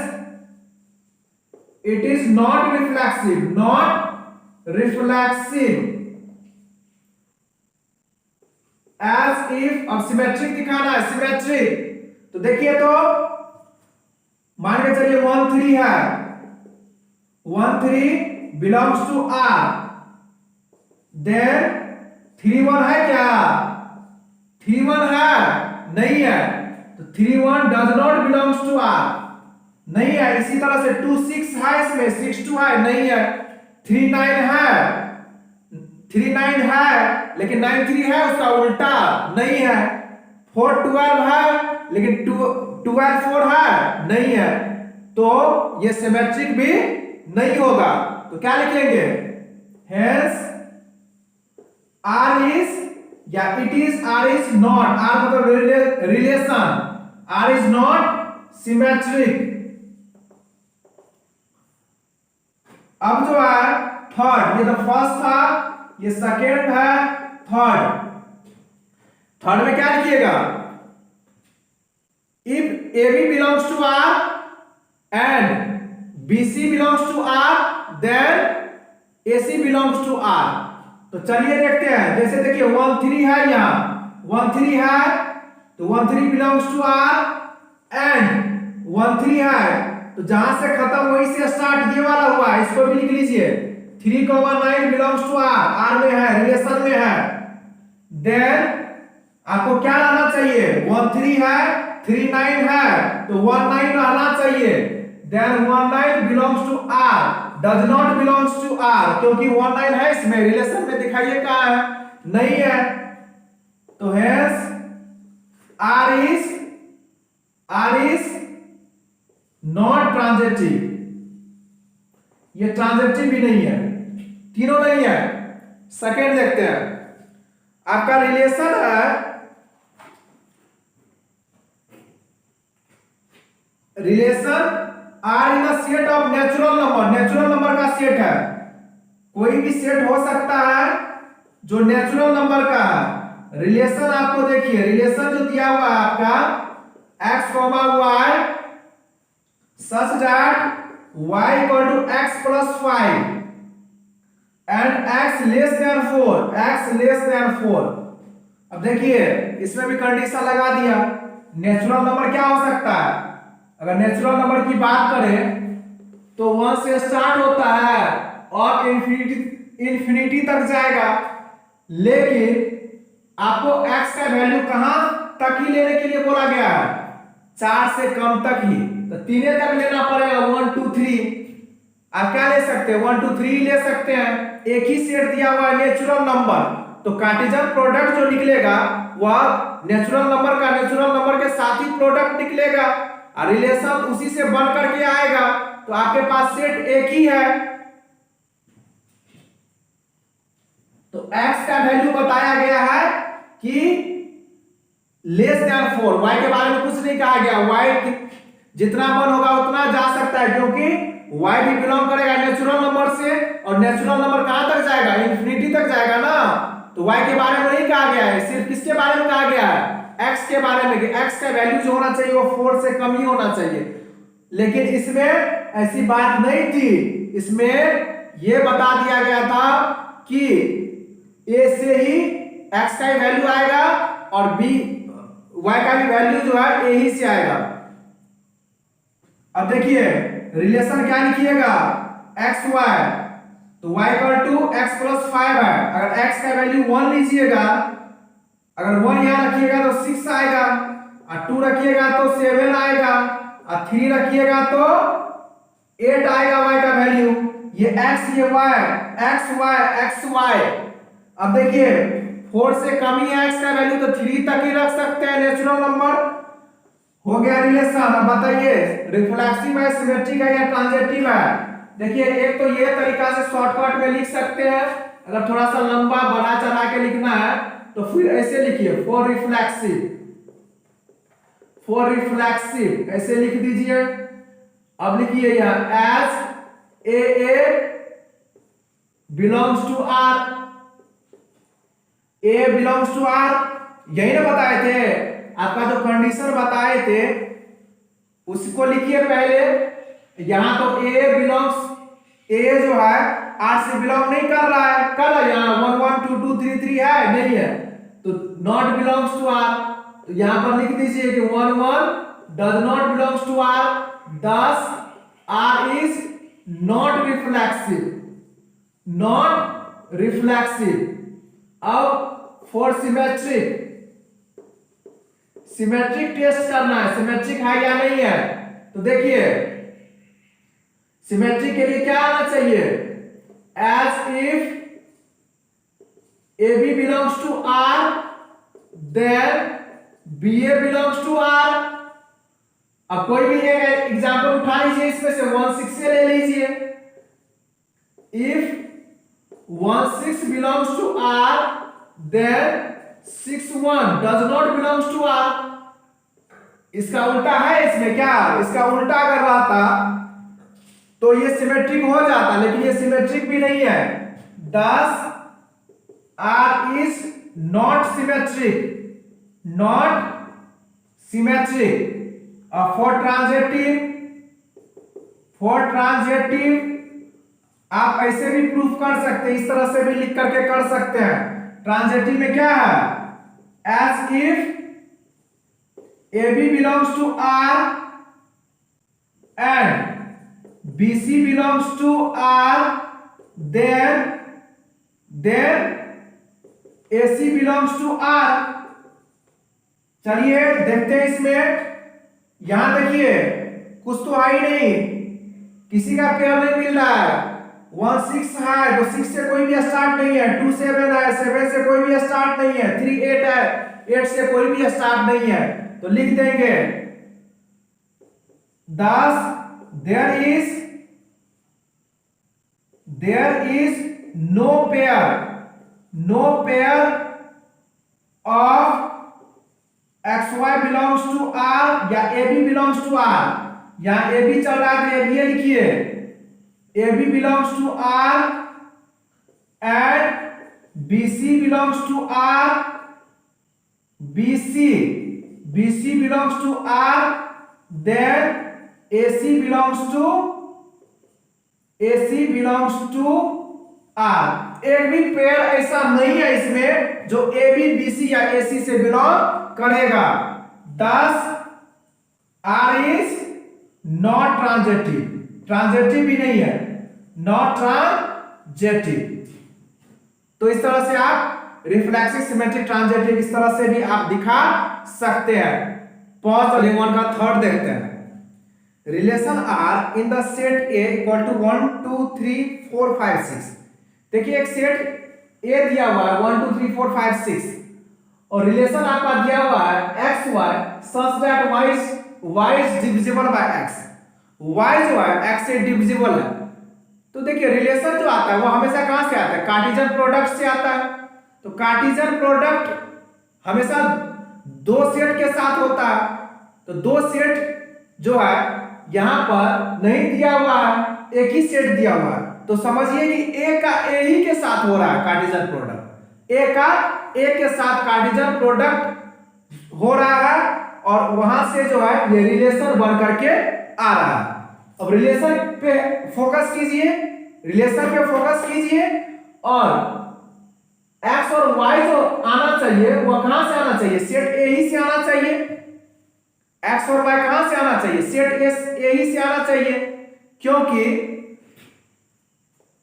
it is not reflexive as if, अब सिमेट्रिक दिखाना है, सिमेट्रिक, तो देखिए तो मान के चलिए 13 है, 13 बिलोंग्स टू आर, देन 31 है क्या? 31 है नहीं है, तो 31 does not belongs to R नहीं है। इसी तरह से 26 है, इसमें 62 है नहीं है, 39 है, 39 है लेकिन 93 है उसका उल्टा नहीं है, 412 है लेकिन 124 है नहीं है, तो ये सिमेट्रिक भी नहीं होगा। तो क्या लिखेंगे? hence r is या it is, r is not, r मतलब relation, r is not symmetric। अब जो है थर्ड, ये तो फर्स्ट था, ये सेकेंड है, थर्ड में क्या लिखिएगा? If AB belongs to R and BC belongs to R then AC belongs to R। तो चलिए देखते हैं, जैसे देखिए 13 है, यहाँ 13 है तो 13 बिलोंग्स टू आर एंड 13 है, तो जहां से खत्म वहीं से स्टार्ट ये वाला हुआ है, इसको भी लिख लीजिए 3,9 बिलोंग्स टू आर, आर में है, रिलेशन में है, देन आपको क्या रहना चाहिए? 13 है, 39 है, तो 19 रहना चाहिए, then 19 belongs to R, does not belongs to R, क्योंकि 19 है इसमें, रिलेशन में दिखाइए कहां है, नहीं है, तो hence R is not transitive, ये ट्रांजिटिव भी नहीं है, तीनों नहीं है। सेकेंड देखते हैं, आपका रिलेशन है, relation R in set of natural number, natural number का सेट है, कोई भी सेट हो सकता है जो नेचुरल नंबर का है। रिलेशन आपको देखिए, रिलेशन जो दिया हुआ है आपका x, y such that y equal to x plus 5 and x less than 4, x less than 4। अब देखिए इसमें भी कंडीशन लगा दिया, नेचुरल नंबर क्या हो सकता है? अगर नेचुरल नंबर की बात करें तो 1 से स्टार्ट होता है और इंफिनिटी तक जाएगा, लेकिन आपको x का वैल्यू कहां तक ही लेने के लिए बोला गया है? 4 से कम तक ही, तो 3 तक लेना पड़ेगा, 1 2 3। आप क्या ले सकते हैं? 1 2 3 ले सकते हैं, एक ही सेट दिया हुआ है नेचुरल नंबर, तो कार्टेशियन प्रोडक्ट जो निकलेगा वह नेचुरल नंबर के साथ ही प्रोडक्ट निकलेगा, और रिलेशन उसी से बन करके आएगा, तो आपके पास सेट एक ही है। तो x का वैल्यू बताया गया है कि लेस देन 4, y के बारे में कुछ नहीं कहा गया, y जितना बन होगा उतना जा सकता है, क्योंकि y भी बिलोंग करेगा नेचुरल नंबर से, और नेचुरल नंबर कहां तक जाएगा? इंफिनिटी तक जाएगा ना, तो y के बारे में नहीं कहा गया है, सिर्फ किसके बारे में कहा गया है? x के बारे में, कि x का वैल्यू जो होना चाहिए वो 4 से कम ही होना चाहिए, लेकिन इसमें ऐसी बात नहीं थी। इसमें ये बता दिया गया था कि ए से ही एक्स का ही वैल्यू आएगा और बी वाई का भी वैल्यू जो है ए ही से आएगा। अब देखिए रिलेशन क्या लिखिएगा, एक्स वाई, तो y equal to X plus 5 है। अगर x का वैल्यू 1 लीजिएगा, अगर 1 यहां रखिएगा तो 6 आएगा, और 2 रखिएगा तो 7 आएगा, और 3 रखिएगा तो 8 आएगा y का वैल्यू। ये x ये y, x y x y। अब देखिए 4 से कम ही है x का वैल्यू तो 3 तक ही रख सकते हैं, नेचुरल नंबर हो गया रिलेशन। अब बताइए रिफ्लेक्सिव है, सिमेट्रिक है या ट्रांजिटिव है। देखिए एक तो ये तरीका से शॉर्टकट में लिख सकते हैं, अगर थोड़ा सा लंबा बढ़ा चढ़ा के लिखना है तो फिर ऐसे लिखिए फॉर रिफ्लेक्सिव ऐसे लिख दीजिए। अब लिखिए यहां as A belongs to R, A belongs to R, यही ना बताए थे, आपका जो कंडीशन बताए थे उसको लिखिए पहले। यहां तो ए बिलोंग्स, ए जो है आर से बिलोंग नहीं कर रहा है, कर यहां 1 1 2 2 3 3 है, नहीं है, तो नॉट बिलोंग्स टू आर। तो यहां पर लिख दीजिए कि 1 1 does not belongs to R, thus R is not reflexive. अब फॉर सिमेट्रिक टेस्ट करना है, सिमेट्रिक है या नहीं है। तो देखिए सिमेट्रिक के लिए क्या आना चाहिए, as if A B belongs to R then B A belongs to R. अब कोई भी एक एग्जांपल उठा लीजिए, इसमें से 1 6 से ले लीजिए। If 1 6 belongs to R then 6 1 does not belongs to R. इसका उल्टा है इसमें क्या, इसका उल्टा अगर रहता तो ये सिमेट्रिक हो जाता, लेकिन ये सिमेट्रिक भी नहीं है। 10 R is not symmetric. For transitive आप ऐसे भी प्रूफ कर सकते हैं, इस तरह से भी लिख करके कर सकते हैं। ट्रांजिटिव में क्या है, as if A B belongs to R and BC belongs to R, then AC belongs to R। चलिए देखते हैं इसमें, यहां देखिए कुछ तो है ही नहीं, किसी का पेयर नहीं मिल रहा है। 1 6 है तो 6 से कोई भी स्टार्ट नहीं है, 2 7 है, 7 से कोई भी स्टार्ट नहीं है, 3 8 है, 8 से कोई भी स्टार्ट नहीं है। तो लिख देंगे 10 there is no pair of xy belongs to R या AB belongs to R। यहां AB चल रहा है तो AB लिखिए, AB belongs to R and BC belongs to R, BC belongs to R, then AC belongs to R। एक भी pair ऐसा नहीं है इसमें जो AB BC या AC से बिलोंग करेगा। 10 R इज नॉट ट्रांजिटिव भी नहीं है, नॉट ट्रांजिटिव। तो इस तरह से आप रिफ्लेक्सिव, सिमेट्रिक, ट्रांजिटिव इस तरह से भी आप दिखा सकते हैं। पॉज लेवन का थर्ड देखते हैं। Relation R in the set A equal to 1 2 3 4 5 6। देखिए एक सेट ए दिया हुआ है 1 2 3 4 5 6 और रिलेशन आपका दिया हुआ है X Y such that Y is divisible by X. Y जो है एक्स से डिविजिबल है। तो देखिए रिलेशन जो आता है वो हमेशा कहां से आता है, कार्टेशियन प्रोडक्ट से आता है। तो कार्टेशियन प्रोडक्ट हमेशा दो सेट के साथ होता है। तो दो सेट जो है यहां पर नहीं दिया हुआ है, एक ही सेट दिया हुआ है। तो समझिए कि ए का ए ही के साथ हो रहा है कार्टेशियन प्रोडक्ट, ए का ए के साथ कार्टेशियन प्रोडक्ट हो रहा है और वहां से जो है ये रिलेशन बन करके आ रहा है। अब रिलेशन पे फोकस कीजिए, रिलेशन पे फोकस कीजिए और एक्स और वाई जो आना चाहिए वो कहां से आना चाहिए, सेट ए ही से आना चाहिए। एक्स और वाई कहां से आना चाहिए, सेट ए ही से आना चाहिए, क्योंकि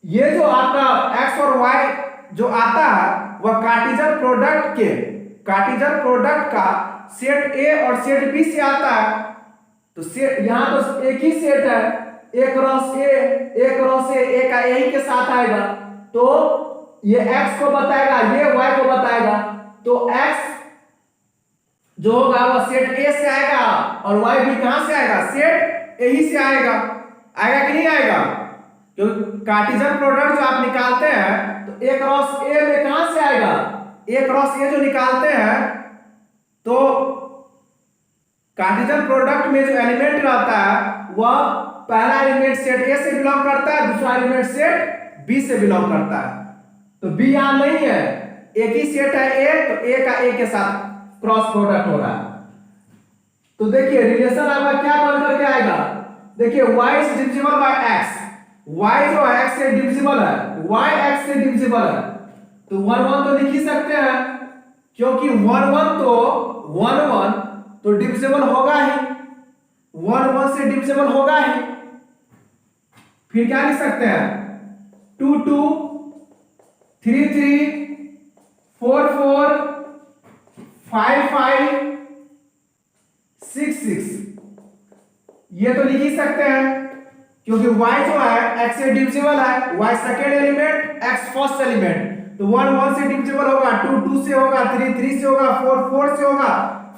ये जो आपका एक्स और वाई जो आता है वह कार्टेशियन प्रोडक्ट का सेट ए और सेट बी से आता है। तो सेट यहां तो एक ही सेट है, ए क्रॉस ए का यही के साथ आएगा, तो ये x को बताएगा, ये y को बताएगा, तो x जो होगा वह सेट a से आएगा और y भी कहां से आएगा, सेट a ही से आएगा कि नहीं आएगा? क्योंकि कार्टेशियन प्रोडक्ट जो आप निकालते हैं तो a क्रॉस a में कहां से आएगा, a क्रॉस a जो निकालते हैं तो कार्टेशियन प्रोडक्ट में जो एलिमेंट रहता है वह पहला एलिमेंट सेट ए से बिलोंग करता है, दूसरा एलिमेंट सेट बी से बिलोंग करता है। तो बी यहां नहीं है, एक ही सेट है ए, तो ए का ए के साथ क्रॉस प्रोडक्ट हो रहा है। तो देखिए रिलेशन आपका क्या बन करके आएगा, देखिए y is divisible bye x, y जो है x से डिविजिबल है, y x से डिविजिबल है, तो 1 1 तो लिख ही सकते हैं, क्योंकि 1 1 तो डिविजिबल होगा ही, 1 1 से डिविजिबल होगा ही। फिर क्या लिख सकते हैं, 2 2 3 3 4 4 5 5 6 6, ये तो लिख ही सकते हैं, क्योंकि y जो है x से डिविजिबल है, y second element x first element, तो 1 1 से डिविजिबल होगा, 2 2 से होगा, 3 3 से होगा, 4 4 से होगा,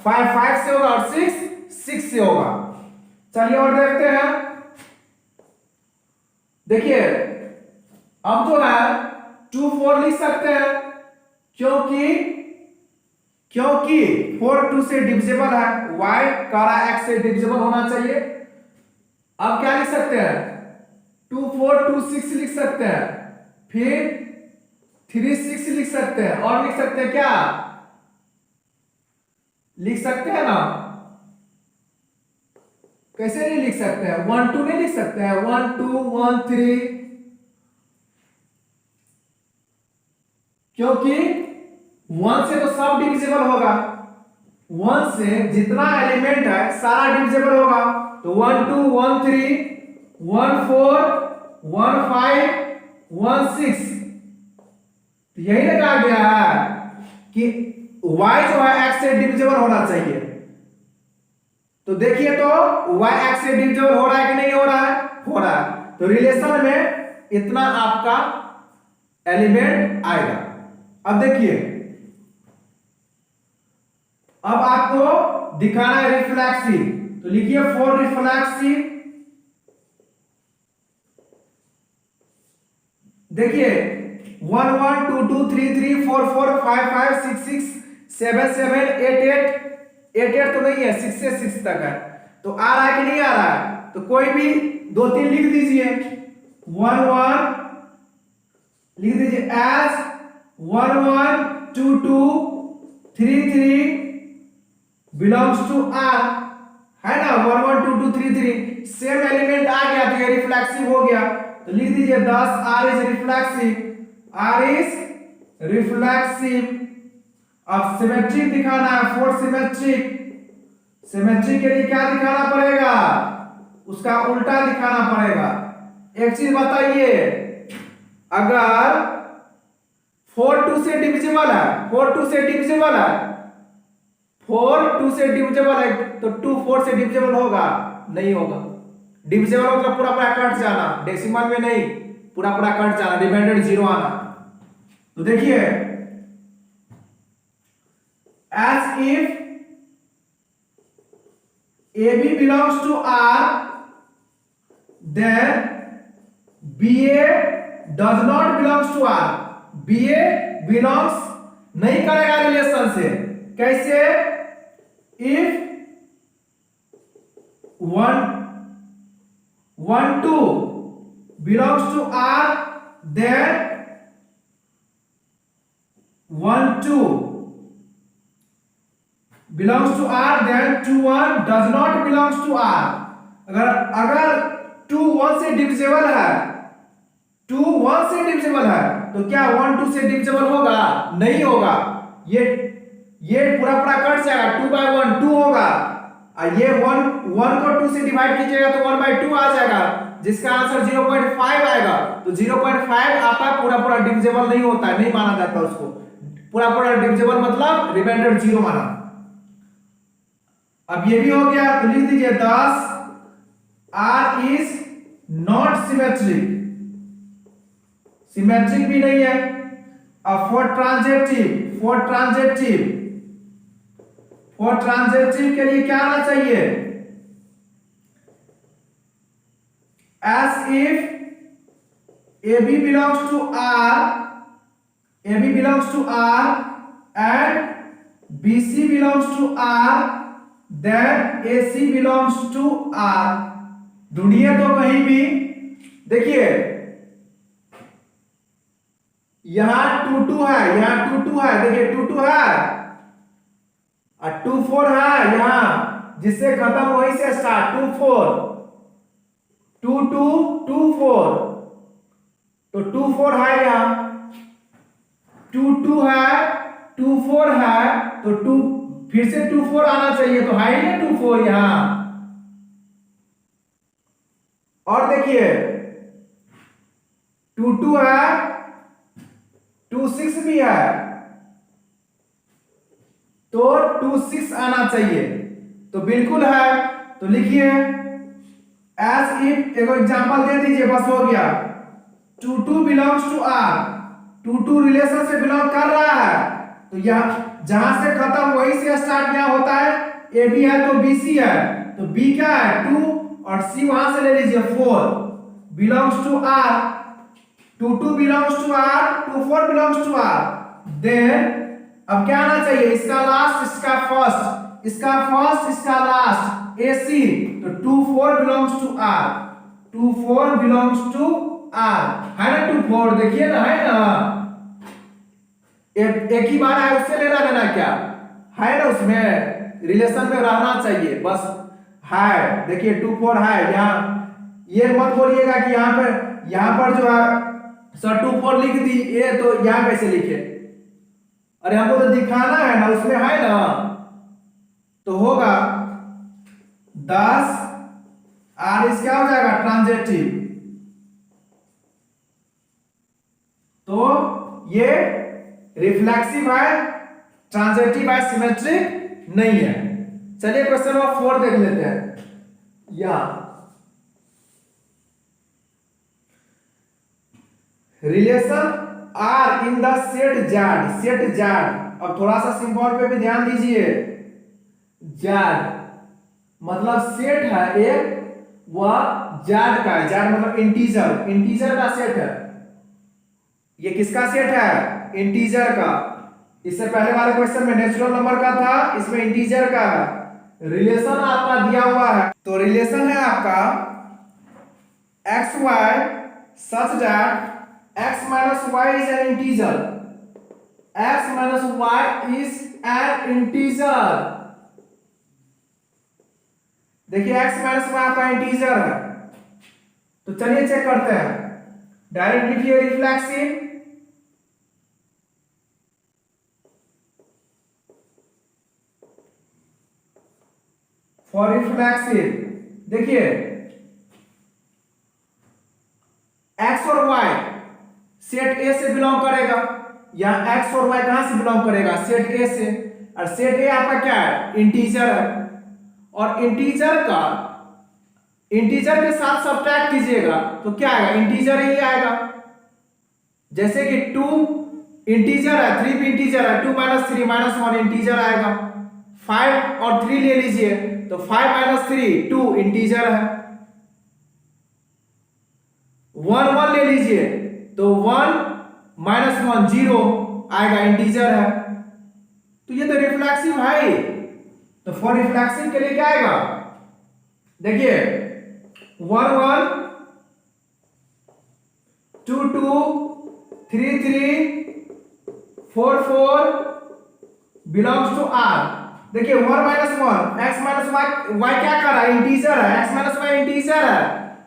5 5 से होगा और 6 6 से होगा। चलिए और देखते हैं, देखिए अब जो है 2 4 लिख सकते हैं, क्योंकि 4 2 से डिविजिबल है, y कारा x से डिविजिबल होना चाहिए। अब क्या लिख सकते हैं, 2 4 2 6 लिख सकते हैं, फिर 3 6 लिख सकते हैं, और लिख सकते हैं क्या, लिख सकते हैं ना, कैसे नहीं लिख सकते हैं, 1 2 नहीं लिख सकते हैं, 1 2 1 3, क्योंकि 1 से तो सब डिविजिबल होगा, 1 से जितना एलिमेंट है सारा डिविजिबल होगा, तो 1 2 1 3 1 4 1 5 1 6, तो यही लिखा गया है कि y जो है x से डिविजिबल होना चाहिए। तो देखिए तो y x से डिविजिबल हो रहा है कि नहीं हो रहा है, हो रहा है, तो रिलेशन में इतना आपका एलिमेंट आएगा। अब देखिए, अब आपको दिखाना है रिफ्लेक्सिव, तो लिखिए फॉर रिफ्लेक्सिव, देखिए 1 1 2 2 3 3 4 4 5 5 6 6 7 7 8 8 8 तो नहीं है, 6 से 6 तक है, तो आ रहा है कि नहीं आ रहा है, तो कोई भी 2 3 लिख दीजिए, 1 1 लिख दीजिए एज 1 1 2 2 3 3 बिलोंग्स टू R, है ना, 1 1 2 2 3 3 सेम एलिमेंट आ गया, तो ये रिफ्लेक्सिव हो गया, तो लिख दीजिए 10 R is reflexive, R is reflexive. अब सिमेट्रिक दिखाना है, फोर सिमेट्रिक, सिमेट्रिक के लिए क्या दिखाना पड़ेगा, उसका उल्टा दिखाना पड़ेगा। एक चीज बताइए, अगर 4 2 से डिविजिबल है, 4 2 से डिविजिबल है, 4 2 से डिविजिबल है, तो 2 4 से डिविजिबल होगा, नहीं होगा, डिविजिबल मतलब पूरा पूरा कट जाना, डेसिमल में नहीं, पूरा पूरा कट जाना, रिमाइंडर 0 आना। तो देखिए as if AB belongs to R, then BA does not belongs to R, BA belongs नहीं करेगा रिलेशन से, कैसे, if 1 2 belongs to R, then 1 2 belongs to R, then 2 1 does not belongs to R। अगर 2 1 से divisible है, 2 1 से divisible है, तो क्या 1 2 से डिविजिबल होगा? नहीं होगा। ये पूरा पूरा कट जाएगा, 2 by 1 2 होगा, और ये 1 को 2 से डिवाइड कीजिएगा तो 1 by 2 आ जाएगा, जिसका आंसर 0.5 आएगा। तो 0.5 आपका पूरा पूरा डिविजिबल नहीं होता है, नहीं माना जाता उसको। पूरा पूरा डिविजिबल मतलब रिमाइंडर 0 माना। अब ये भी हो गया, तो लिख दीजिए 10 R is not symmetric, symmetric भी नहीं है। अब फॉर ट्रांजेक्टिव के लिए क्या आना चाहिए? as if AB belongs to R and BC belongs to R, then AC belongs to R। ढूंढिए तो कहीं भी, देखिए यहां 2 2 है, यहां 2 2 है, देखिए 2 2 है और 2 4 है, यहां जिससे खत्म वहीं से स्टार्ट 2 4 2 2 2 4, तो 2 4 है, यहां 2 2 है, 2 4 है, तो 2 फिर से 2 4 आना चाहिए, तो है ही ना 2 4 यहां। और देखिए 2 2 है, 2 6 भी है, तो 2 6 आना चाहिए, तो बिल्कुल है। तो लिखिए एज इफ, एक एग्जांपल दे दीजिए, बस हो गया। 2 2 बिलोंग्स टू R, 2 2 रिलेशन से बिलोंग कर रहा है, तो यहां जहां से खत्म वहीं से स्टार्ट यहाँ होता है। ए बी है तो बी सी है, तो बी क्या है 2 और सी वहां से ले लीजिए 4, belongs to R, 2 2 belongs to R, 2 4 belongs to R। Then अब क्या आना चाहिए? इसका लास्ट, इसका फर्स्ट, इसका फर्स्ट, इसका लास्ट, AC, तो 2 4 belongs to R, 2 4 belongs to R, है ना 2 4, देखिए ना, है ना, एक ही बार है, उससे लेना देना क्या है ना, उसमें रिलेशन में रहना चाहिए बस, है। देखिए 2 4 है यहाँ, ये मत बोलिएगा कि यहाँ पर जो है सर 2 4 लिख दी ये, तो यहाँ कैसे लिखे? अरे हमको तो दिखाना है ना, उसमें है ना, तो होगा 10 R इस क्या हो जाएगा? ट्रांजेक्टिव। तो ये रिफ्लेक्सिव है, ट्रांजेक्टिव है, सिमेट्रिक नहीं है। चलिए क्वेश्चन नंबर 4 देख लेते हैं। Relation R in the set Z, अब थोड़ा सा सिंबल पे भी ध्यान दीजिए। Z मतलब सेट है एक, वह Z का है, Z मतलब इंटीजर का सेट है। ये किसका सेट है? इंटीजर का। इससे पहले वाले क्वेश्चन में नेचुरल नंबर का था, इसमें इंटीजर का है। रिलेशन आपका दिया हुआ है, तो रिलेशन है आपका XY such that x minus y is an integer, x minus y is an integer। देखिए x minus y आपका इंटीजर है, तो चलिए चेक करते हैं। डायरेक्ट लिखिए रिफ्लेक्सिव, फॉर रिफ्लेक्सिव देखिए x और y सेट A से बिलोंग करेगा, यहाँ x और y कहां से बिलोंग करेगा? सेट A से, और सेट A आपका क्या है? इंटीजर है, और इंटीजर के साथ सब्ट्रैक्ट कीजिएगा तो क्या आएगा? इंटीजर ही आएगा। जैसे कि 2 इंटीजर है, 3 भी इंटीजर है, 2 - 3 - 1 इंटीजर आएगा। 5 और 3 ले लीजिए, तो 5 - 3 2 इंटीजर है। 1 1 ले लीजिए, तो 1 - 1 0 आएगा, इंटीजर है। तो ये तो रिफ्लेक्सिव है ही। तो फॉर रिफ्लेक्सिव के लिए क्या आएगा? देखिए 1 1 2 2 3 3 4 4 बिलोंग्स टू R। देखिए 1 - 1 x - y क्या कर रहा है? इंटीजर है, x - y इंटीजर है,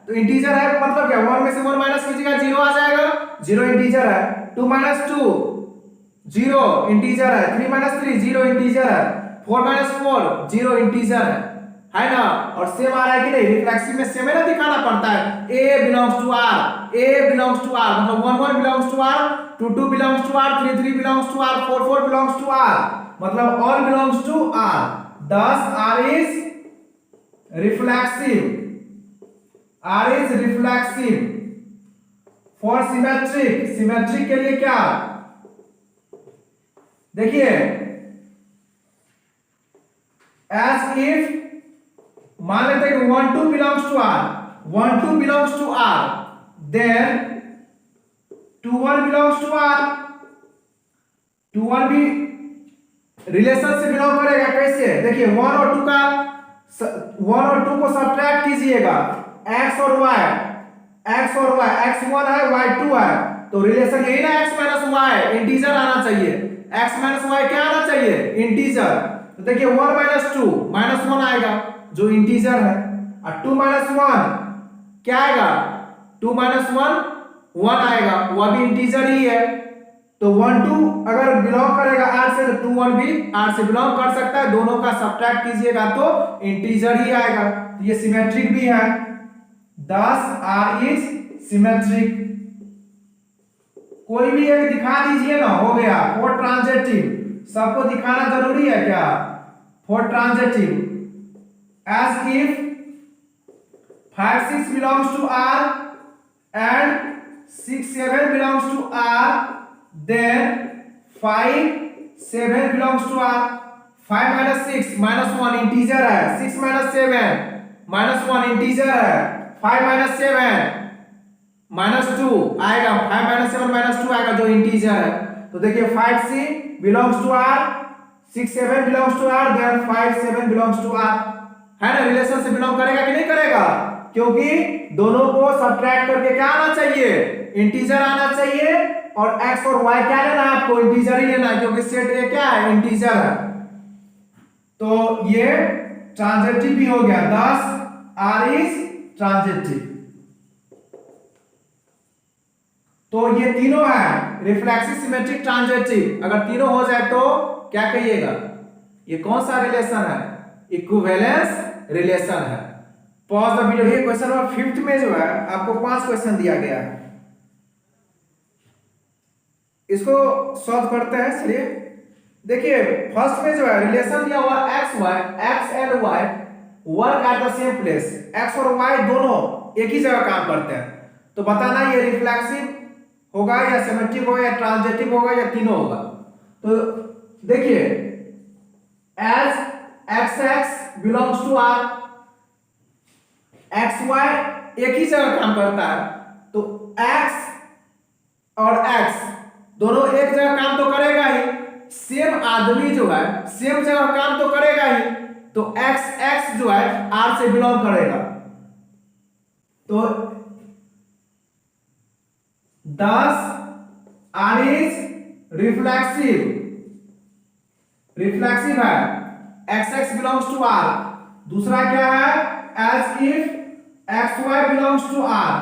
तो इंटीजर है मतलब क्या, 1 में से 1 माइनस कीजिएगा 0 आ जाएगा, 0 इंटीजर है। 2 माइनस 2 0 इंटीजर है। 3 माइनस 3 0 इंटीजर है। 4 माइनस 4 0 इंटीजर है ना। और सेम आ रहा है कि नहीं, रिफ्लेक्सिव में सेम है ना, दिखाना पड़ता है। A belongs to R, A belongs to R, मतलब 1 1 belongs to R, 2 2 belongs to R, 3 3 belongs to R, 4 4 belongs to R, मतलब all belongs to R. thus R is reflexive, R is reflexive for symmetric, symmetric के लिए क्या, देखिए as if मान लेते हैं कि 1 2 belongs to R, 1 2 belongs to R, then 2 1 belongs to R, 2 1 भी रिलेशन से बिलोंग करेगा। कैसे, देखिए 1 और 2 का 1 और 2 को सब्ट्रैक्ट कीजिएगा, x और y, x और y, x1 है y2 है, तो रिलेशन यही ना x माइनस y, इंटीजर आना चाहिए। x माइनस y क्या आना चाहिए, इंटीजर। तो देखिए 1 माइनस 2 माइनस 1 आएगा जो इंटीजर है, और 2 माइनस 1 क्या आएगा, 2 माइनस 1 1 आएगा, वह भी इंटीजर ही है। तो 1 2 अगर बिलोंग करेगा R से, तो 2 1 भी R से बिलोंग कर सकता है, दोनों का सब्ट्रैक्ट कीजिएगा तो इंटीजर ही आएगा। तो ये सिमेट्रिक भी है, thus R is symmetric। कोई भी एक दिखा दीजिए ना, हो गया। फॉर ट्रांजिटिव सबको दिखाना जरूरी है क्या, for transitive as if 5 6 belongs to R and 6 7 belongs to R, then 5 7 belongs to R। 5 minus 6 minus 1 integer है, 6 minus 7 minus 1 इंटीजर है, 5 minus 7 minus 2 आएगा, 5 minus 7 minus 2 आएगा जो इंटीजर है। तो देखिए 5 C belongs to R, 6 7 belongs to R, then 5 7 belongs to R, है ना। रिलेशन से बिलोंग करेगा कि नहीं करेगा, क्योंकि दोनों को सब्ट्रैक्ट करके क्या आना चाहिए, इंटीजर आना चाहिए, और x और y क्या लेना है आपको, इंटीजर ही लेना है, क्योंकि सेट ए क्या है, इंटीजर है। तो ये ट्रांजिटिव भी हो गया, thus R is ट्रांजिटिव। तो ये तीनों है, रिफ्लेक्सिव, सिमेट्रिक, ट्रांजिटिव। अगर तीनों हो जाए तो क्या कहिएगा, ये कौन सा रिलेशन है, इक्विवेलेंस रिलेशन है। Pause the video. ये क्वेश्चन नंबर 5 में जो है आपको 5 क्वेश्चन दिया गया है, इसको सॉल्व करते हैं। चलिए देखिए, फर्स्ट में जो है रिलेशन दिया हुआ x y, x and y work at the same place, x और y दोनों एक ही जगह काम करते हैं। तो बताना ये रिफ्लेक्सिव होगा या सिमेट्रिक होगा या ट्रांजिटिव होगा या तीनों होगा। तो देखिए as x belongs to R, xy एक ही जगह काम करता है, तो x और x दोनों एक जगह काम तो करेगा ही, सेम आदमी जो है सेम जगह काम तो करेगा ही, तो x जो है R से बिलोंग करेगा। तो thus R is reflexive, reflexive है, x belongs to R। दूसरा क्या है, as if xy belongs to R,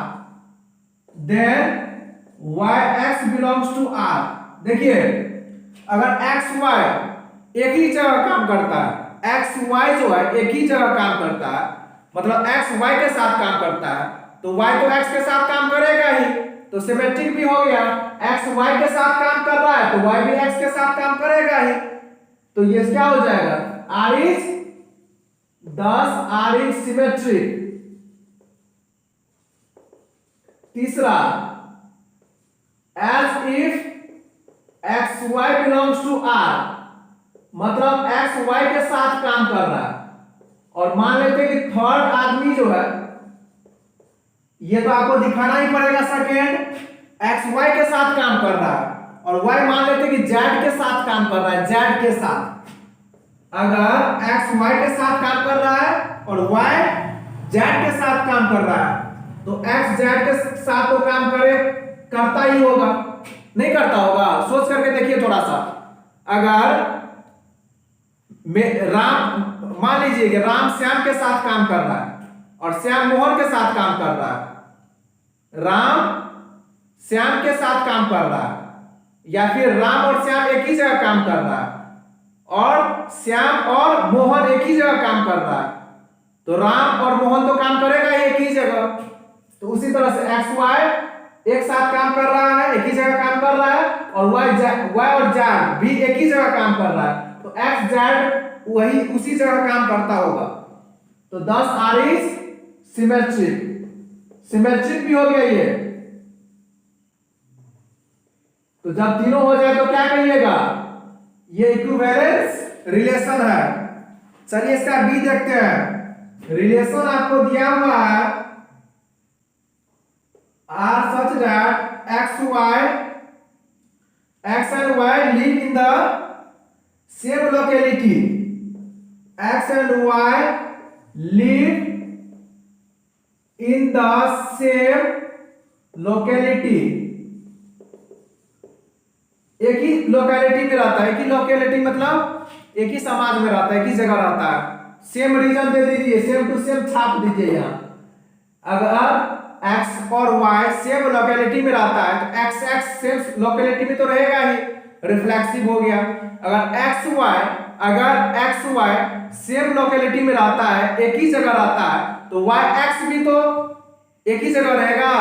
then yx belongs to R। देखिए अगर xy एक ही जगह काम करता है, xy जो है एक ही जगह काम करता है, मतलब xy के साथ काम करता है, तो y तो x के साथ काम करेगा ही, तो सिमेट्रिक भी हो गया। x y के साथ काम कर रहा है तो y भी x के साथ काम करेगा ही, तो ये क्या हो जाएगा, R is, thus R is symmetric। तीसरा, as if xy belongs to R, मतलब xy के साथ काम कर रहा है, और मान लेते हैं कि थर्ड आदमी जो है, ये तो आपको दिखाना ही पड़ेगा, सेकेंड xy के साथ काम कर रहा है, और y मान लेते हैं कि z के साथ काम कर रहा है, z के साथ। अगर x y के साथ काम कर रहा है और y z के साथ काम कर रहा है, तो x z के साथ तो काम करता ही होगा, नहीं करता होगा, सोच करके देखिए थोड़ा सा। अगर राम मान लीजिए कि राम श्याम के साथ काम कर रहा है और श्याम मोहन के साथ काम कर रहा है, राम श्याम के साथ काम कर रहा है, या फिर राम और श्याम एक ही जगह काम कर रहा है और श्याम और मोहन एक ही जगह काम कर रहा है, तो राम और मोहन तो काम करेगा एक ही जगह। तो उसी तरह से एक्स वाई एक साथ काम कर रहा है, एक ही जगह काम कर रहा है, और वाई और जेड भी एक ही जगह काम कर रहा है, तो एक्स जेड वही उसी जगह काम करता होगा। तो 10 आर इज सिमेट्रिक, सिमेट्रिक भी हो गया ये। तो जब तीनों हो जाए तो क्या कहिएगा, ये इक्विवेलेंस रिलेशन है। चलिए इसका बी देखते हैं। रिलेशन आपको दिया हुआ है R such that X and Y live in the same locality, X and Y live in the same locality, एक ही लोकेलिटी में रहता है, एक ही लोकेलिटी मतलब एक ही समाज में रहता है, एक ही जगह रहता है। सेम रीजन दे दीजिए, सेम टू सेम छाप दीजिए यहाँ। अगर x और y सेम लोकेलिटी में रहता है तो x सेम लोकेलिटी में तो रहेगा ही, रिफ्लेक्सिव हो गया। अगर x y सेम लोकेलिटी में रहता है, एक ही जगह रहता है, तो y x भी तो एक ही जगह रहेगा,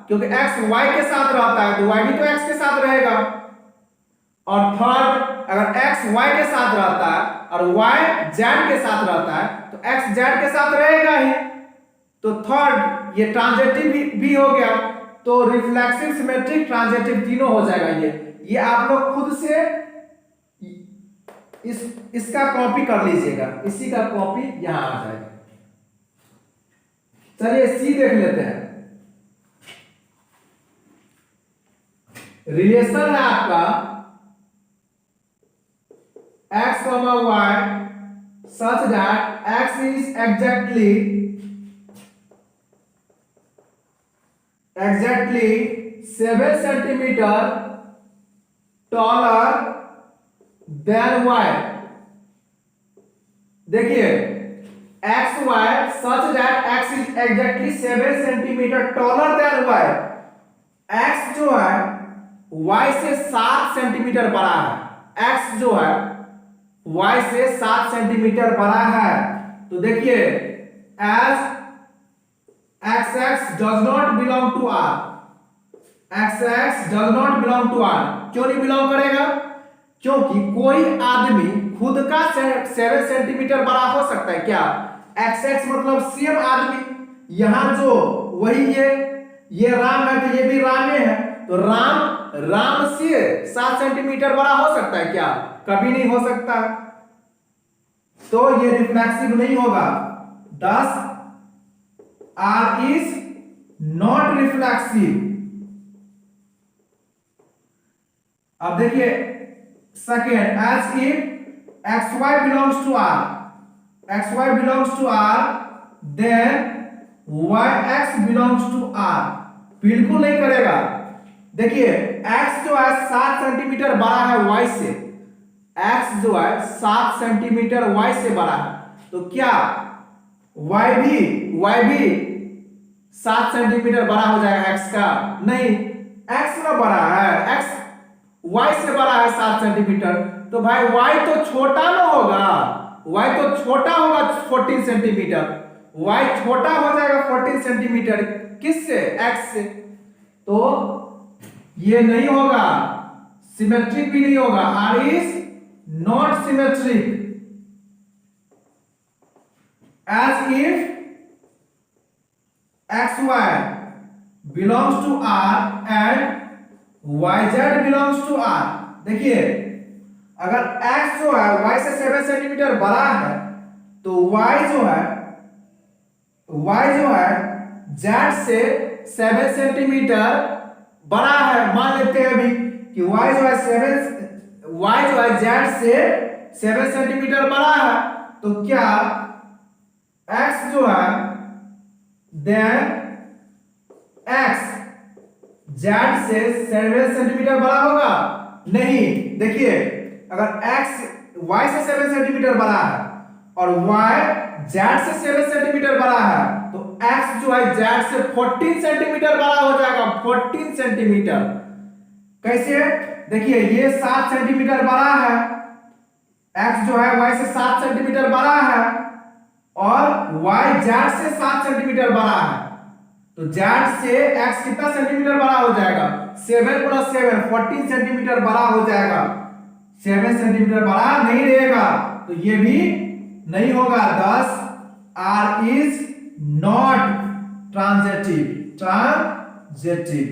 क्योंकि x y के साथ रहता है तो y भी तो x के साथ रहेगा। और थर्ड, अगर x y के साथ रहता है और y z के साथ रहता है तो x z के साथ रहेगा ही। तो थर्ड, ये ट्रांजिटिव भी हो गया, तो रिफ्लेक्सिव, सिमेट्रिक, ट्रांजिटिव तीनों हो जाएगा। ये आप लोग खुद से इसका कॉपी कर लीजिएगा, इसी का कॉपी यहां आ जाएगा। चलिए सी देख लेते हैं। रिलेशन है आपका x, y such that x is exactly 7 centimeter taller than y। देखिए x y such that x is exactly 7 centimeter taller than y, x जो है y से 7 सेंटीमीटर बड़ा है, x जो है y से 7 सेंटीमीटर बड़ा है। तो देखिए as xx does not belong to r, xx does not belong to r, क्यों नहीं बिलोंग करेगा? क्योंकि कोई आदमी खुद का 7 सेंटीमीटर बड़ा हो सकता है क्या? xx मतलब सेम आदमी, यहां जो वही ये राम है तो ये भी रामे है, तो राम से 7 सेंटीमीटर बड़ा हो सकता है क्या? कभी नहीं हो सकता, तो ये रिफ्लेक्सिव नहीं होगा। 10 R is not reflexive। अब देखिए second, as if xy belongs to R, xy belongs to R, then yx belongs to R, बिल्कुल नहीं करेगा। देखिए x जो है 7 सेंटीमीटर बड़ा है y से, x जो है 7 सेंटीमीटर y से बड़ा है, तो क्या y भी 7 सेंटीमीटर बड़ा हो जाएगा x का? नहीं, x ना बड़ा है, x y से बड़ा है 7 सेंटीमीटर, तो भाई y तो छोटा ना होगा, y तो छोटा होगा 14 सेंटीमीटर, y छोटा हो जाएगा 14 सेंटीमीटर किससे? x से, तो ये नहीं होगा, सिमेट्रिक भी नहीं होगा। R is not symmetric, as if xy belongs to R and yz belongs to R। देखिए अगर x जो है y से 7 सेंटीमीटर बड़ा है तो y जो है z से 7 सेंटीमीटर बड़ा है। मान लेते हैं अभी कि y जो है z से 7 सेंटीमीटर बड़ा है, तो क्या x जो है देन x z से 7 सेंटीमीटर बड़ा होगा? नहीं। देखिए अगर x y से 7 सेंटीमीटर बड़ा है और y z से 7 सेंटीमीटर बड़ा है, तो x जो है z से 14 सेंटीमीटर बड़ा हो जाएगा, 14 सेंटीमीटर। कैसे? देखिए ये 7 सेंटीमीटर बड़ा है, x जो है y से 7 सेंटीमीटर बड़ा है और y z से 7 सेंटीमीटर बड़ा है, तो z से x कितना सेंटीमीटर बड़ा हो जाएगा? 7 + 7 14 सेंटीमीटर बड़ा हो जाएगा। 7 सेंटीमीटर बड़ा नहीं रहेगा, तो ये भी नहीं होगा। 10 r is not transitive, transitive।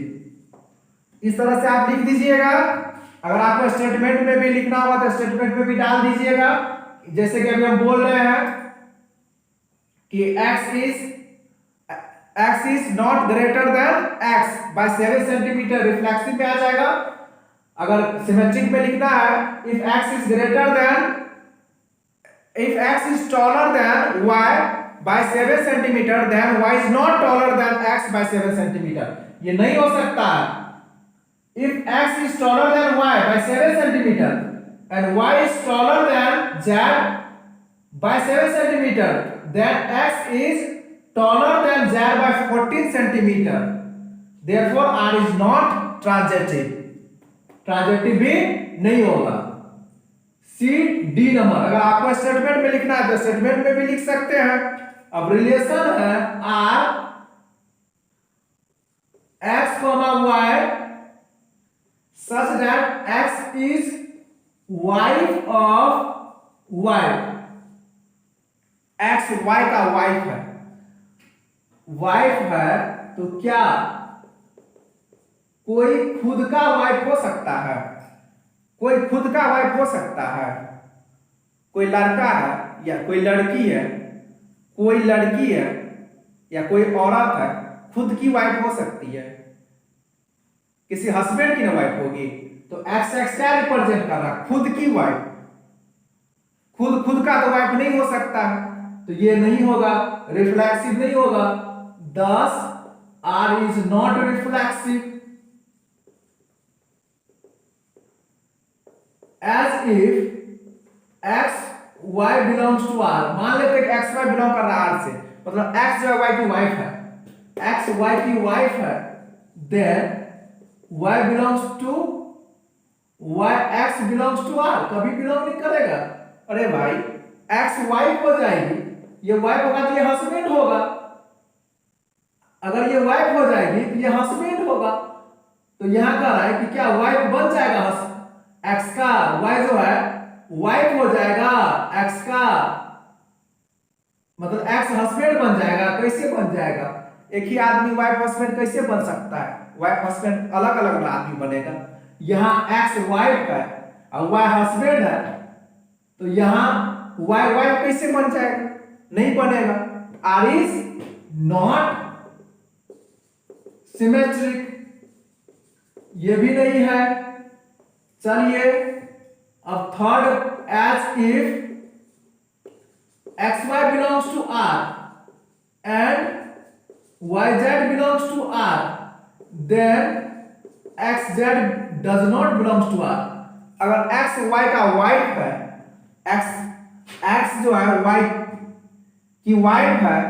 इस तरह से आप लिख दीजिएगा। अगर आपको स्टेटमेंट में भी लिखना होगा तो स्टेटमेंट में भी डाल दीजिएगा। जैसे कि अभी हम बोल रहे हैं कि x is not greater than x by 7 centimetre, reflexive में आ जाएगा। अगर सिमेट्रिक में लिखना है, if x is taller than y by 7 centimetre, then y is not taller than x by 7 centimetre. ये नहीं हो सकता है। If x is taller than y by 7 centimeter and y is taller than z by 7 centimeter, then x is taller than z by 14 centimeter. Therefore, r is not transitive. Transitive भी नहीं होगा। C D number. अगर आपको statement में लिखना है तो statement में भी लिख सकते हैं। अब रिलेशन है r x, y such that x is wife of y, x y का वाइफ है, वाइफ है तो क्या कोई खुद का वाइफ हो सकता है? कोई खुद का वाइफ हो सकता है? कोई लड़का है या कोई लड़की है, कोई लड़की है या कोई औरत है, खुद की वाइफ हो सकती है। किसी हस्बैंड की ना वाइफ होगी, तो एक्स क्या रिप्रेजेंट कर रहा है? खुद की वाइफ। खुद का तो वाइफ नहीं हो सकता है, तो ये नहीं होगा, रिफ्लेक्सिव नहीं होगा। 10 r is not reflexive as if x y belongs to r। मान लेते हैं कि x y बिलोंग कर रहा है r से, मतलब x जो है y की वाइफ है, x y की वाइफ है, then y belongs to y, x belongs to r। कभी बिलोंग नहीं करेगा। अरे भाई x वाइफ हो जाएगी, ये वाइफ होगा तो ये हस्बैंड होगा। अगर ये वाइफ हो जाएगी तो ये हस्बैंड होगा। तो यहां कह रहा है कि क्या वाइफ बन जाएगा x का, y जो है वाइफ हो जाएगा x का, मतलब x हस्बैंड बन जाएगा। कैसे बन जाएगा? एक ही आदमी वाइफ हस्बैंड कैसे बन सकता है? वाइफ हस्बैंड अलग अलग आदमी बनेगा। यहाँ x वाइफ है और y हस्बैंड है, तो यहाँ y वाइफ कैसे बन जाएगा? नहीं बनेगा। r is not symmetric, ये भी नहीं है। चलिए अब third, as if xy belongs to r and yz belongs to r, then xz does not belongs to r। अगर x y का वाइफ है, x जो है y की वाइफ है,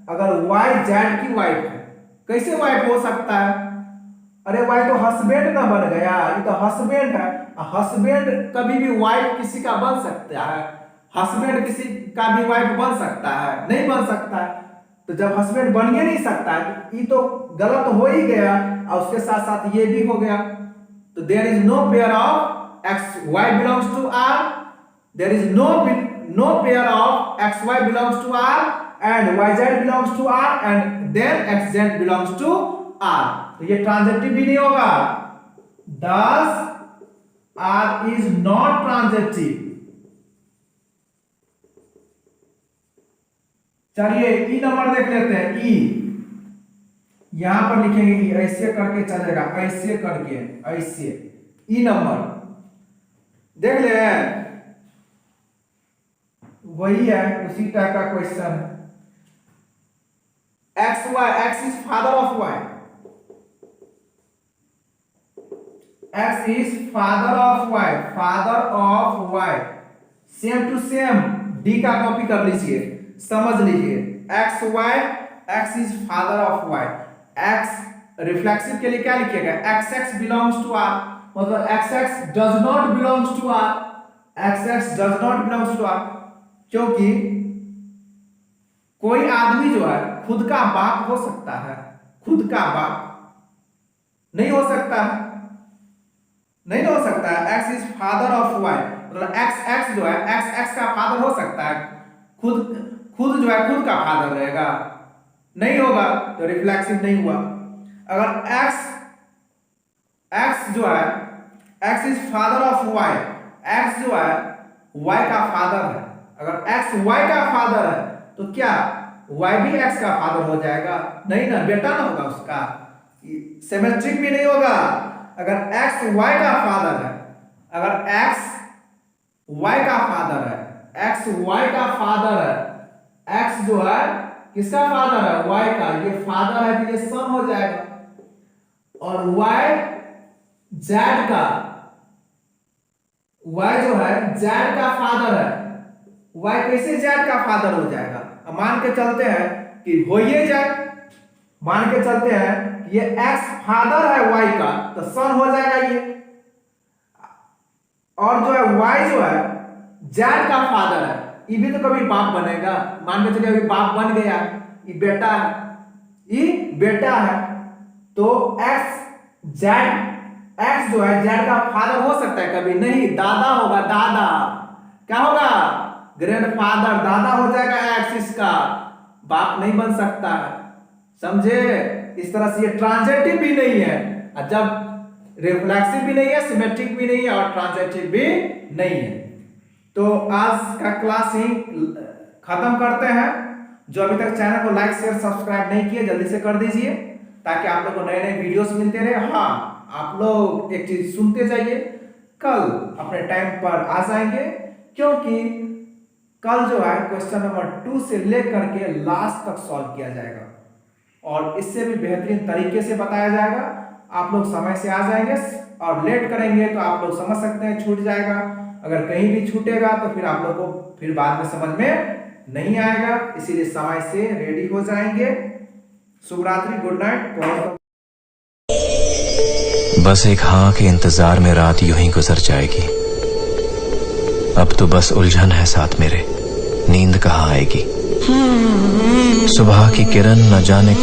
अगर y z की वाइफ है, कैसे वाइफ हो सकता है? अरे y तो हस्बैंड ना बन गया, ये तो हस्बैंड है। हस्बैंड कभी भी वाइफ किसी का बन सकता है, हस्बैंड किसी का भी वाइफ बन सकता है? नहीं बन सकता है। तो जब हस्बैंड बन ही नहीं सकता है, ये तो गलत हो ही गया और उसके साथ साथ ये भी हो गया। तो there is no pair of X Y belongs to R, there is no pair of X Y belongs to R and Y Z belongs to R and then X Z belongs to R. तो ये transitive भी नहीं होगा। 10 R is not transitive. चलिए ई number देख लेते हैं। ई यहां पर लिखेंगे ई, ऐसे करके चलेगा, ऐसे करके, ऐसे। ई नंबर देख ले, वही है, उसी टाइप का क्वेश्चन है। X Y, X is father of Y, X is father of Y, father of Y. Same to same D का कॉपी कर लीजिए, समझ लीजिए। एक्स वाई x इज फादर ऑफ y। x रिफ्लेक्सिव के लिए क्या लिखिएगा, xx बिलोंग्स टू r, मतलब xx does not belongs to r, xx does not belongs to r, क्योंकि कोई आदमी जो है खुद का बाप हो सकता है, खुद का बाप नहीं हो सकता है, नहीं हो सकता है। x इज फादर ऑफ y, मतलब x जो है x का फादर हो सकता है, खुद जो है खुद का फादर रहेगा, नहीं होगा तो रिफ्लेक्सिव नहीं हुआ। अगर x जो है x इज फादर ऑफ y, x जो है y का फादर है, अगर x y का फादर है तो क्या y भी x का फादर हो जाएगा? नहीं ना, बेटा ना होगा उसका, सिमेट्रिक भी नहीं होगा। अगर x y का फादर है, अगर x y का फादर है, x y का फादर है, x जो है किसका फादर है, y का, ये फादर है तो ये सन हो जाएगा, और y z का, y जो है z का फादर है, y कैसे z का फादर हो जाएगा? मान के चलते हैं कि हो ये जाए, मान के चलते हैं ये x फादर है y का तो सन हो जाएगा ये, और जो है y जो है z का फादर है, ये भी तो कभी बाप बनेगा। मान के चलिए अभी बाप बन गया, ये बेटा है, ये बेटा है, तो x जो है z का फादर हो सकता है कभी? नहीं, दादा होगा, दादा क्या होगा, ग्रैंडफादर, दादा हो जाएगा x, इसका बाप नहीं बन सकता है, समझे? इस तरह से ये ट्रांजिटिव भी नहीं है, और जब रिफ्लेक्सिव भी नहीं है, सिमेट्रिक भी नहीं है, और ट्रांजिटिव भी नहीं है। तो आज का क्लास ही खत्म करते हैं। जो अभी तक चैनल को लाइक शेयर सब्सक्राइब नहीं किए जल्दी से कर दीजिए, ताकि आप लोग को नए नए वीडियोस मिलते रहे। हाँ, आप लोग एक चीज सुनते जाइए, कल अपने टाइम पर आ जाएंगे, क्योंकि कल जो है क्वेश्चन नंबर 2 से लेकर के लास्ट तक सॉल्व किया जाएगा, और इससे भी बेहतरीन तरीके से बताया जाएगा। आप लोग समय से आ जाएंगे, और लेट करेंगे तो आप लोग समझ सकते हैं छूट जाएगा, अगर कहीं भी छूटेगा तो फिर आप लोग को फिर बाद में समझ में नहीं आएगा, इसीलिए समय से रेडी हो जाएंगे। शुभ रात्रि, गुड नाइट। बस एक हाँ के इंतजार में रात यूं ही गुजर जाएगी, अब तो बस उलझन है साथ मेरे, नींद कहाँ आएगी। सुबह की किरण न जाने